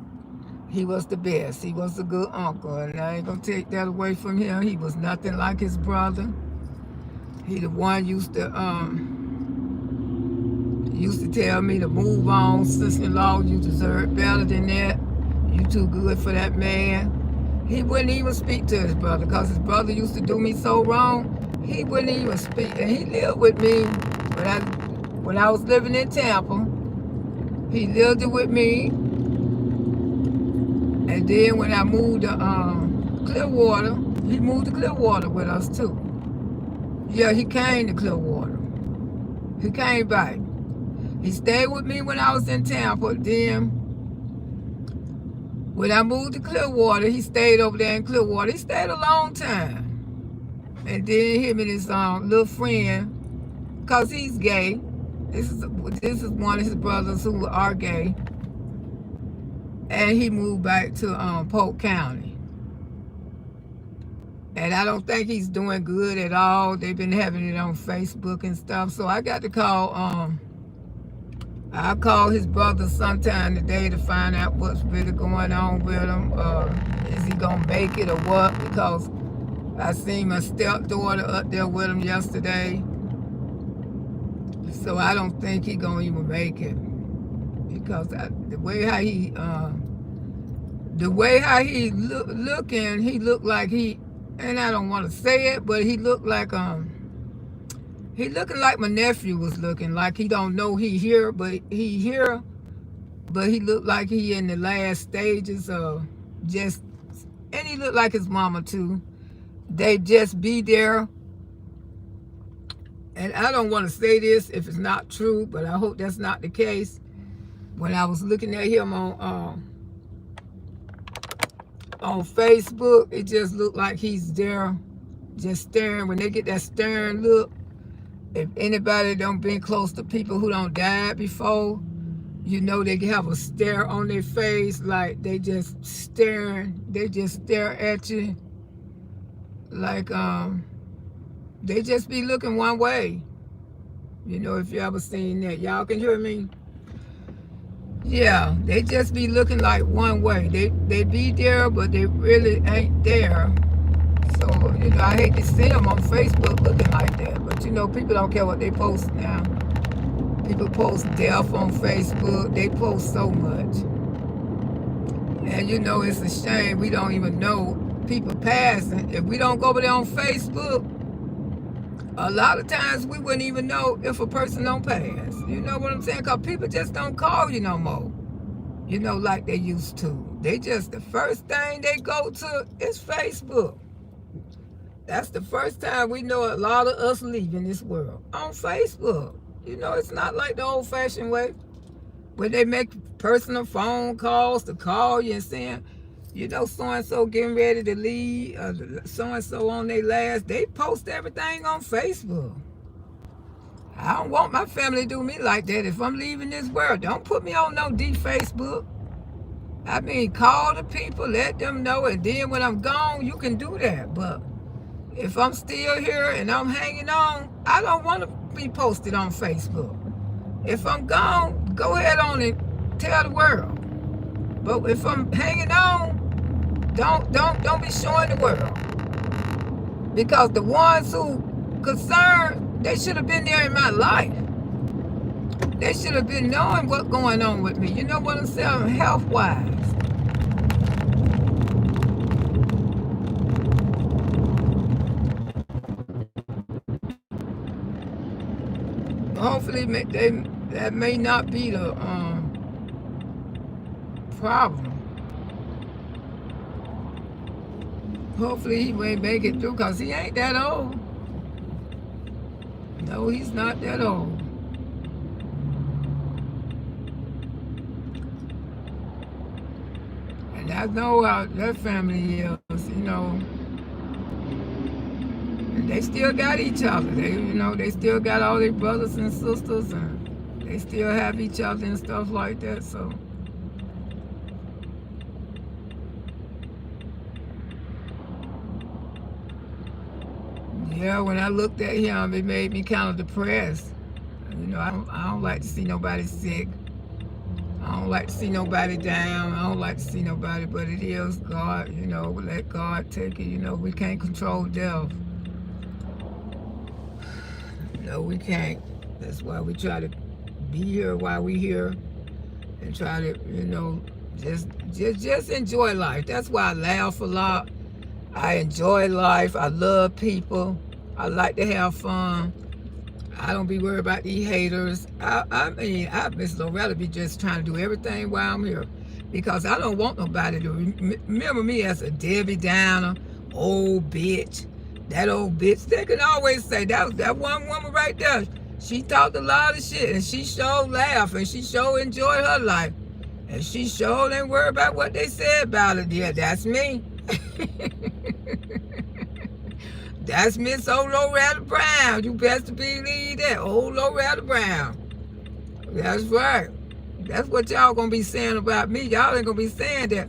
he was the best. He was a good uncle, and I ain't gonna take that away from him. He was nothing like his brother. He the one used to tell me to move on, sister-in-law, you deserve better than that. You too good for that man. He wouldn't even speak to his brother because his brother used to do me so wrong. He wouldn't even speak. And he lived with me when I was living in Tampa. He lived it with me. And then when I moved to Clearwater, he moved to Clearwater with us too. Yeah, he came to Clearwater. He came back. He stayed with me when I was in Tampa. Then when I moved to Clearwater, he stayed over there in Clearwater. He stayed a long time. And then him and his little friend, because he's gay. This is one of his brothers who are gay. And he moved back to Polk County. And I don't think he's doing good at all. They've been having it on Facebook and stuff. So I got to call, I'll call his brother sometime today to find out what's really going on with him. Is he going to make it or what? Because I seen my stepdaughter up there with him yesterday. So I don't think he's going to even make it. Because the way how he looking, he looked like he, and I don't want to say it, but he looked like he looking like my nephew was looking, like he don't know he here, but he here, but he looked like he in the last stages of just, and he looked like his mama too. They just be there. And I don't want to say this if it's not true, but I hope that's not the case. When I was looking at him on Facebook, it just looked like he's there just staring. When they get that staring look, if anybody don't been close to people who don't died before, they have a stare on their face, like they just staring. They just stare at you like they just be looking one way. If you ever seen that. Y'all can hear me? Yeah, they just be looking like one way. They be there, but they really ain't there. So, I hate to see them on Facebook looking like that. But, people don't care what they post now. People post death on Facebook. They post so much. And, it's a shame we don't even know people passing, if we don't go over there on Facebook, a lot of times we wouldn't even know if a person don't pass. You know what I'm saying? Because people just don't call you no more, you know, like they used to. They just, the first thing they go to is Facebook. That's the first time we know a lot of us leaving this world, on Facebook. You know, it's not like the old-fashioned way where they make personal phone calls to call you and saying, you know, so-and-so getting ready to leave, so-and-so on their last. They post everything on Facebook. I don't want my family to do me like that. If I'm leaving this world, don't put me on no Facebook. I mean, call the people, let them know, and then when I'm gone, you can do that. But if I'm still here and I'm hanging on, I don't want to be posted on Facebook. If I'm gone, go ahead on and tell the world. But if I'm hanging on, don't be showing the world. Because the ones who concerned, they should have been there in my life. They should have been knowing what's going on with me. You know what I'm saying? Health-wise. Hopefully, that may not be the problem. Hopefully, he may make it through because he ain't that old. No, he's not that old. And I know how that family is, you know. And they still got each other. They, you know, they still got all their brothers and sisters, and they still have each other and stuff like that. So, yeah, when I looked at him, it made me kind of depressed. You know, I don't like to see nobody sick. I don't like to see nobody down. I don't like to see nobody, but it is God, you know, let God take it. You know, we can't control death. No, we can't. That's why we try to be here while we here and try to, you know, just enjoy life. That's why I laugh a lot. I enjoy life. I love people. I like to have fun. I don't be worried about these haters. I mean, Miss Loretta be just trying to do everything while I'm here because I don't want nobody to remember me as a Debbie Downer, old bitch. That old bitch. They can always say that one woman right there. She talked a lot of shit and she sure laughed and she sure enjoyed her life. And she sure didn't worry about what they said about it. Yeah, that's me. That's Miss old Loretta Brown. You best believe that. Old Loretta Brown. That's right. That's what y'all gonna be saying about me. Y'all ain't gonna be saying that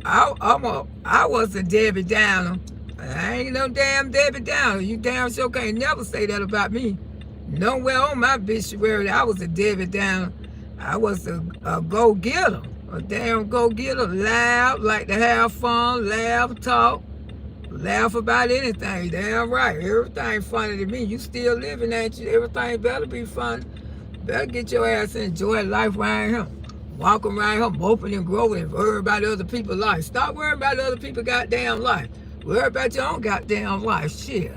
I was a Debbie Downer. I ain't no damn Debbie Downer. You damn sure can't never say that about me. Nowhere on my obituary I was a Debbie Downer. I was a go-getter. A damn go-getter. Loud, like to have fun, laugh, talk. Laugh about anything. Damn right. Everything funny to me. You still living, ain't you? Everything better be fun. Better get your ass and enjoy life around here. Walk around here, moping and growing and worry about other people's life. Stop worrying about other people's goddamn life. Worry about your own goddamn life. Shit.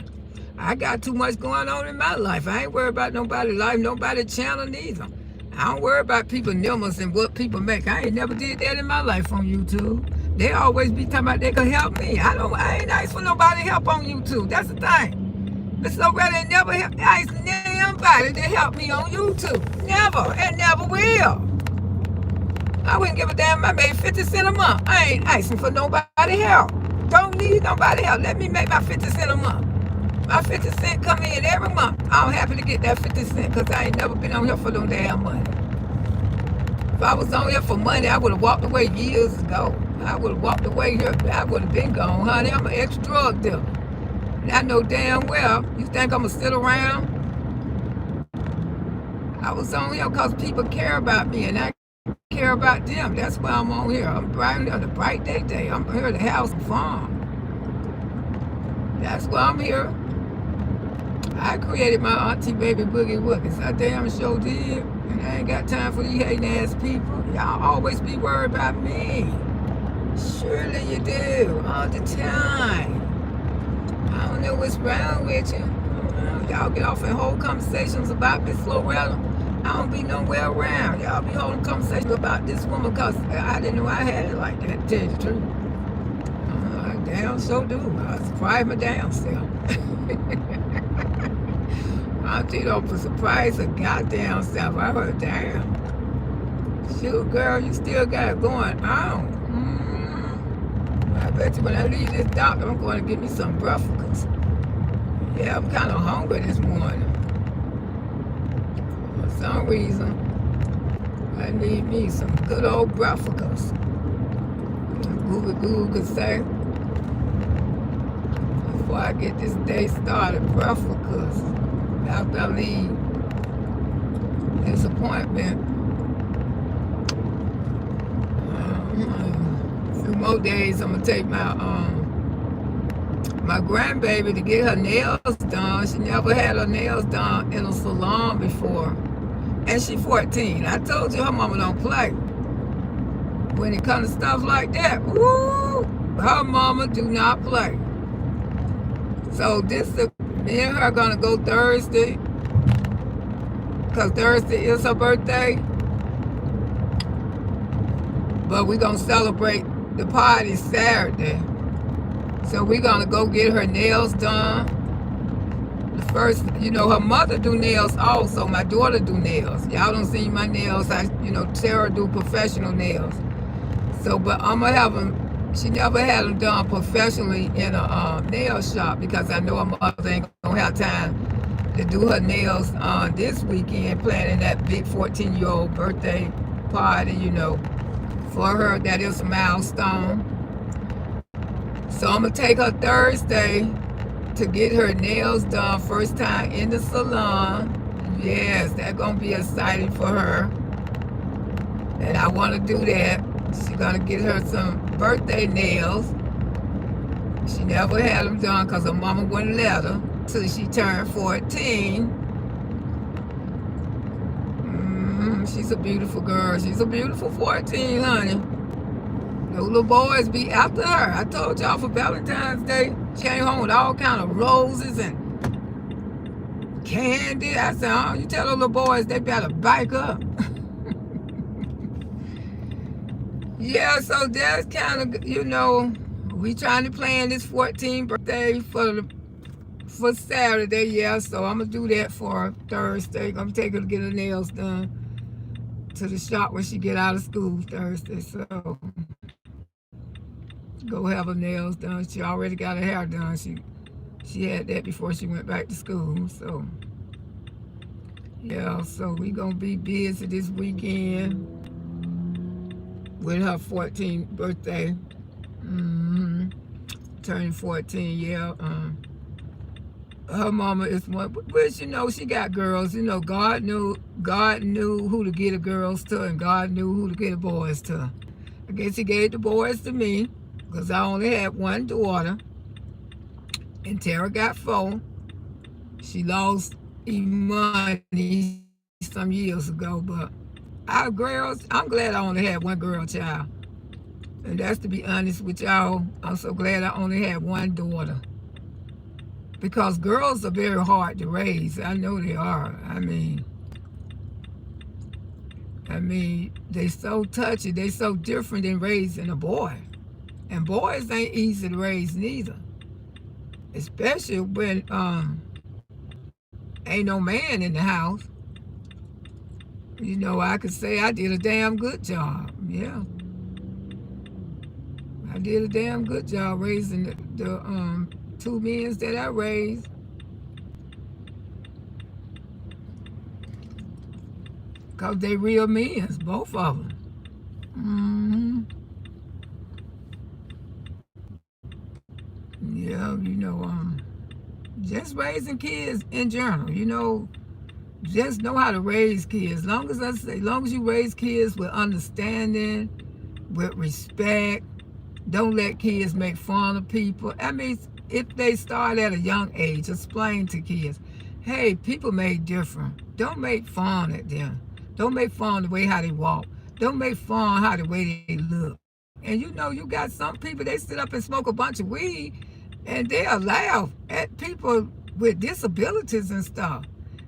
I got too much going on in my life. I ain't worried about nobody's life, nobody's channel neither. I don't worry about people numbers and what people make. I ain't never did that in my life on YouTube. They always be talking about they could help me. I ain't asked for nobody help on YouTube. That's the thing. Miss Loretta ain't never asked nobody to help me on YouTube. Never, and never will. I wouldn't give a damn if I made 50 cents a month. I ain't asking for nobody help. Don't need nobody help. Let me make my 50 cents a month. My 50 cents come in every month. I'm happy to get that 50 cents because I ain't never been on here for no damn money. If I was on here for money, I would have walked away years ago. I would have walked away here. I would have been gone, honey. I'm an ex-drug dealer. And I know damn well, you think I'm going to sit around? I was on here because people care about me and I care about them. That's why I'm on here. I'm bright on the bright day. I'm here to have some fun. That's why I'm here. I created my auntie baby boogie woogies. I damn sure did. And I ain't got time for you hating ass people. Y'all always be worried about me. Surely you do, all the time. I don't know what's wrong with you. Y'all get off in whole conversations about Miss Loretta. I don't be nowhere around. Y'all be holding conversations about this woman because I didn't know I had it like that, to tell you the truth. I damn so do. I surprised my damn self. I tell you, for surprise a goddamn self. I heard, damn. Shoot, girl, you still got it going on. I bet you when I leave this doctor, I'm going to get me some breakfast. Yeah, I'm kind of hungry this morning. For some reason, I need me some good old breakfast. Google could say, before I get this day started, breakfast. After I leave this appointment, a few more days, I'm gonna take my grandbaby to get her nails done. She never had her nails done in a salon before, and she's 14. I told you her mama don't play when it comes to stuff like that. Woo! Her mama do not play. So me and her gonna go Thursday, because Thursday is her birthday. But we're gonna celebrate the party Saturday. So we're gonna go get her nails done. The first, her mother do nails also. My daughter do nails. Y'all don't see my nails. Tara do professional nails. So, but I'm gonna have them. She never had them done professionally in a nail shop because I know her mother ain't gonna have time to do her nails this weekend, planning that big 14-year-old birthday party, for her. That is a milestone. So I'm gonna take her Thursday to get her nails done, first time in the salon. Yes, that's gonna be exciting for her. And I wanna do that. She's gonna get her some birthday nails. She never had them done because her mama wouldn't let her till she turned 14. She's a beautiful girl. She's a beautiful 14, honey. The little boys be after her. I told y'all for Valentine's Day, she came home with all kind of roses and candy. I said, oh, you tell the little boys they better bike up. Yeah, so that's kind of, we trying to plan this 14th birthday for Saturday. Yeah, so I'm going to do that for Thursday. I'm going to take her to get her nails done to the shop when she get out of school Thursday. So go have her nails done. She already got her hair done. She had that before she went back to school. So yeah, so we gonna be busy this weekend with her 14th birthday. Turning 14. Yeah. Her mama is one, but she got girls. God knew who to get the girls to, and God knew who to get the boys to. I guess He gave the boys to me because I only had one daughter, and Tara got 4. She lost money some years ago, but our girls, I'm glad I only had one girl child, and that's to be honest with y'all. I'm so glad I only had one daughter. Because girls are very hard to raise. I know they are. I mean, they so touchy. They so different than raising a boy. And boys ain't easy to raise neither. Especially when ain't no man in the house. I could say I did a damn good job. Yeah. I did a damn good job raising the 2 men that I raised. Because they real men, both of them. Yeah, just raising kids in general, just know how to raise kids. Long as you raise kids with understanding, with respect, don't let kids make fun of people. I mean, if they start at a young age, explain to kids, hey, people made different. Don't make fun at them. Don't make fun of the way how they walk. Don't make fun of the way they look. And you know, you got some people, they sit up and smoke a bunch of weed and they'll laugh at people with disabilities and stuff.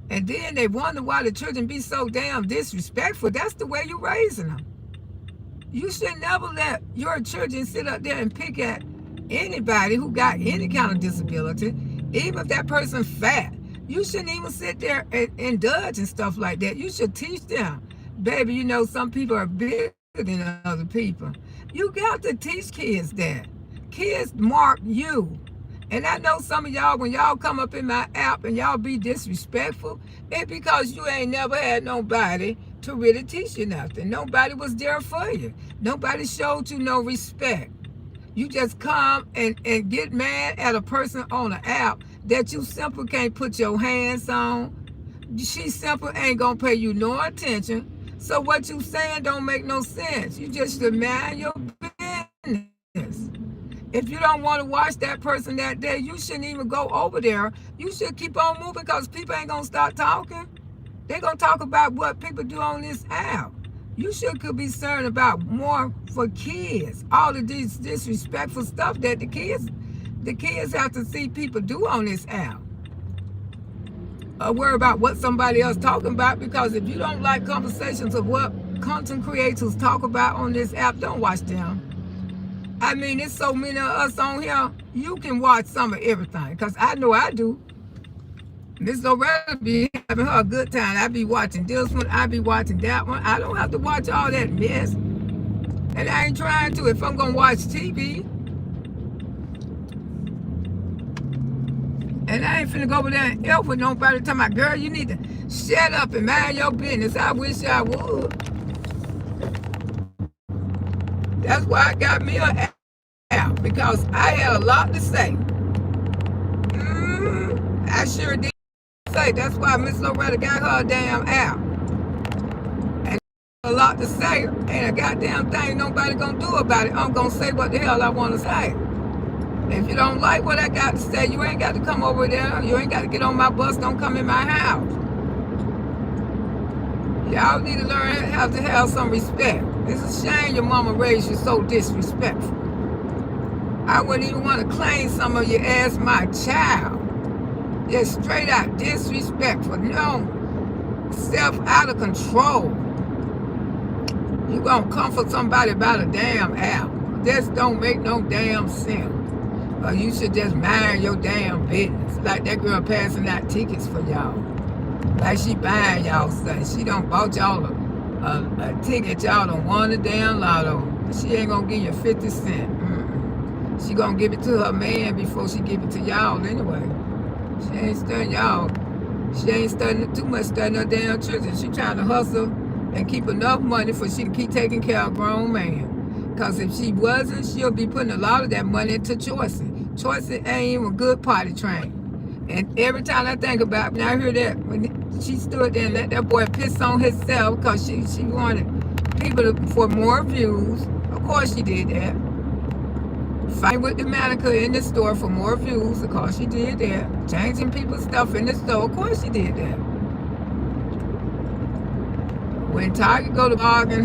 And then they wonder why the children be so damn disrespectful. That's the way you're raising them. You should never let your children sit up there and pick at anybody who got any kind of disability, even if that person fat. You shouldn't even sit there and indulge and stuff like that. You should teach them, baby, you know, some people are bigger than other people. You got to teach kids that. Kids mark you. And I know some of y'all, when y'all come up in my app and y'all be disrespectful, it's because you ain't never had nobody to really teach you nothing. Nobody was there for you. Nobody showed you no respect. You just come and get mad at a person on an app that you simply can't put your hands on. She simply ain't gonna pay you no attention. So what you saying don't make no sense. You just should mind your business. If you don't want to watch that person that day, you shouldn't even go over there. You should keep on moving because people ain't gonna start talking. They're gonna talk about what people do on this app. You should could be concerned about more for kids. All of this disrespectful stuff that the kids have to see people do on this app. Worry about what somebody else talking about, because if you don't like conversations of what content creators talk about on this app, don't watch them. I mean, there's so many of us on here, you can watch some of everything, because I know I do. Miss Loretta be having her a good time. I be watching this one, I be watching that one. I don't have to watch all that mess. And I ain't trying to. If I'm going to watch TV, and I ain't finna go over there and help with nobody talking about, girl, you need to shut up and mind your business. I wish I would. That's why I got me an app, because I had a lot to say. I sure did say. That's why Miss Loretta got her a damn app. And a lot to say. Ain't a goddamn thing nobody gonna do about it. I'm gonna say what the hell I wanna say. If you don't like what I got to say, you ain't got to come over there. You ain't got to get on my bus. Don't come in my house. Y'all need to learn how to have some respect. It's a shame your mama raised you so disrespectful. I wouldn't even want to claim some of you as my child. Just straight out disrespectful. No, self out of control. You gonna comfort somebody about a damn app. This don't make no damn sense. Or you should just mind your damn business. Like that girl passing out tickets for y'all. Like she buying y'all stuff. She done bought y'all a ticket. Y'all done won the damn lotto. She ain't gonna give you 50 cents. She gonna give it to her man before she give it to y'all anyway. She ain't studying y'all. She ain't studying too much, studying her damn children. She trying to hustle and keep enough money for she to keep taking care of a grown man. Because if she wasn't, she'll be putting a lot of that money into choices. Choices ain't even a good party train. And every time I think about it, when I hear that, when she stood there and let that boy piss on himself because she wanted people for more views. Of course she did that. Fight with the mannequin in the store for more views. Of course she did that. Changing people's stuff in the store. Of course she did that. When Target go to banning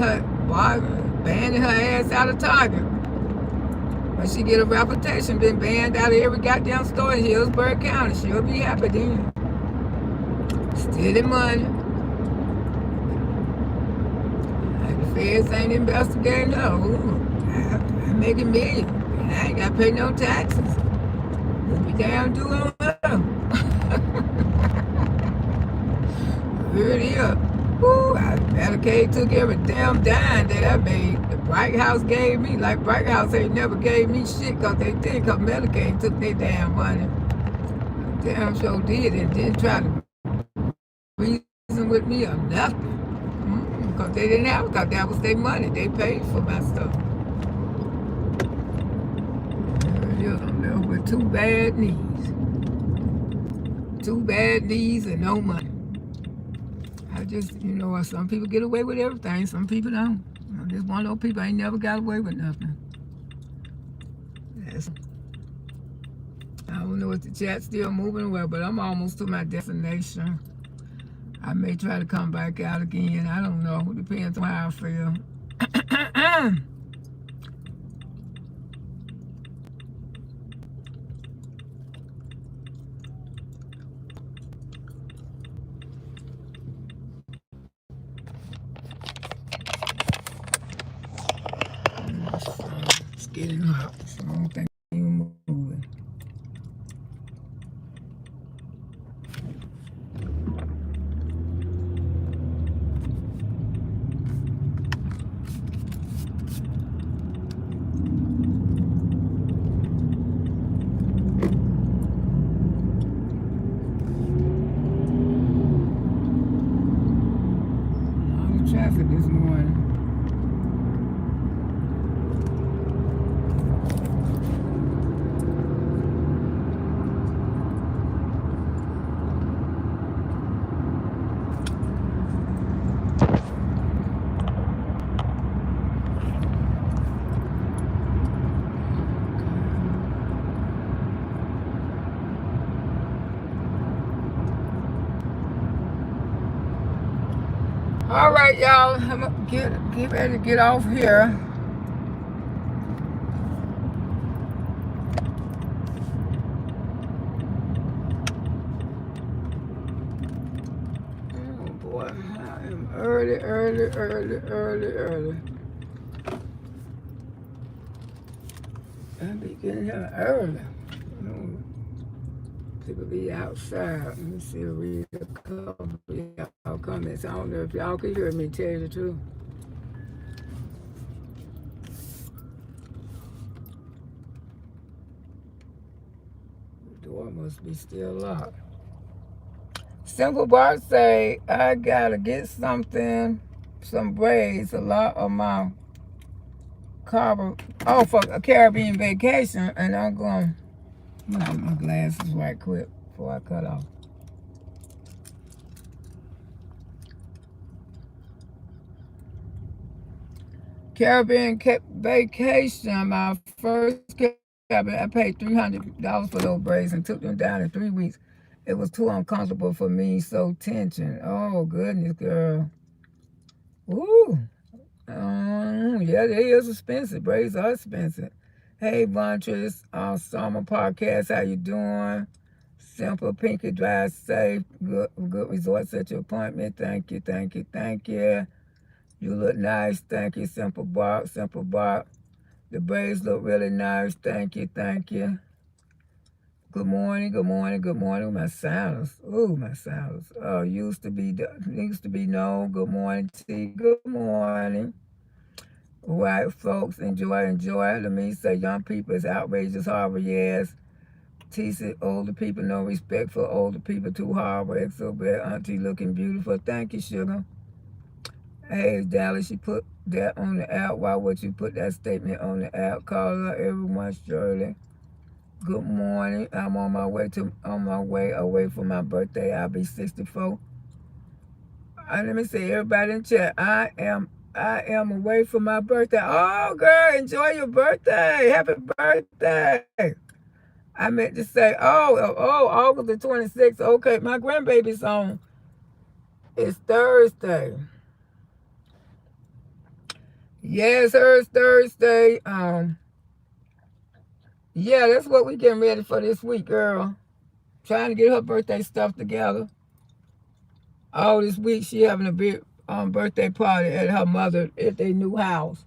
her ass out of Target. When she get a reputation, been banned out of every goddamn store in Hillsborough County, she'll be happy then. Stealing money. Like the feds ain't investigating her. I'm making millions. And I ain't got to pay no taxes. What we damn doing with her? Here it is. Ooh, Medicaid took every damn dime that I made. The Bright House gave me, like Bright House ain't never gave me shit because they think of Medicaid took their damn money. Damn sure did, and didn't try to reason with me or nothing. Because they didn't have it, because that was their money. They paid for my stuff. With 2 bad knees. 2 bad knees and no money. I just, some people get away with everything, some people don't. I'm just one of those people ain't never got away with nothing. I don't know if the chat's still moving well, but I'm almost to my destination. I may try to come back out again. I don't know. It depends on how I feel. getting hot, so I don't think I'm moving. A lot of traffic this morning. All right, y'all. I'm gonna get ready to get off here. Oh boy, I am early. I be getting here early. Oh, people be outside. Let me see, read a couple of y'all comments. I don't know if y'all can hear me tell you the truth. The door must be still locked. Simple Bart say, I gotta get some braids. A lot of my for a Caribbean vacation, and I'm going to put my glasses right quick before I cut off. Caribbean vacation, my first Caribbean, I paid $300 for those braids and took them down in 3 weeks. It was too uncomfortable for me, so tension. Oh, goodness, girl. Ooh. Yeah, they is expensive. Braids are expensive. Hey, Vontress, Summer Podcast, how you doing? Simple, Pinky, Drive safe, good results at your appointment. Thank you. You look nice. Thank you, Simple Bark. The braids look really nice. Thank you. Good morning. My sounds. Ooh, my sounds. Oh, used to be no. Good morning, T. Good morning. White folks, enjoy. Let me say, young people is outrageous, horrible, yes. T said, older people, no respect for older people, too horrible, exo bad, auntie looking beautiful. Thank you, sugar. Hey, Dallas, she put that on the app. Why would you put that statement on the app? Call her everyone, Shirley. Good morning. I'm on my way away from my birthday. I'll be 64. Let me say, everybody in chat, I am away from my birthday. Oh, girl, enjoy your birthday. Happy birthday. I meant to say, August the 26th. Okay, my grandbaby's on. It's Thursday. Yes, hers Thursday. Yeah, that's what we getting ready for this week, girl. Trying to get her birthday stuff together. All this week, she having a big birthday party at her mother at their new house.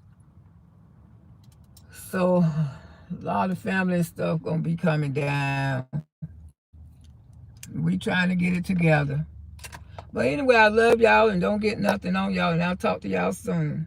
So, a lot of family and stuff gonna be coming down. We trying to get it together. But anyway, I love y'all and don't get nothing on y'all, and I'll talk to y'all soon.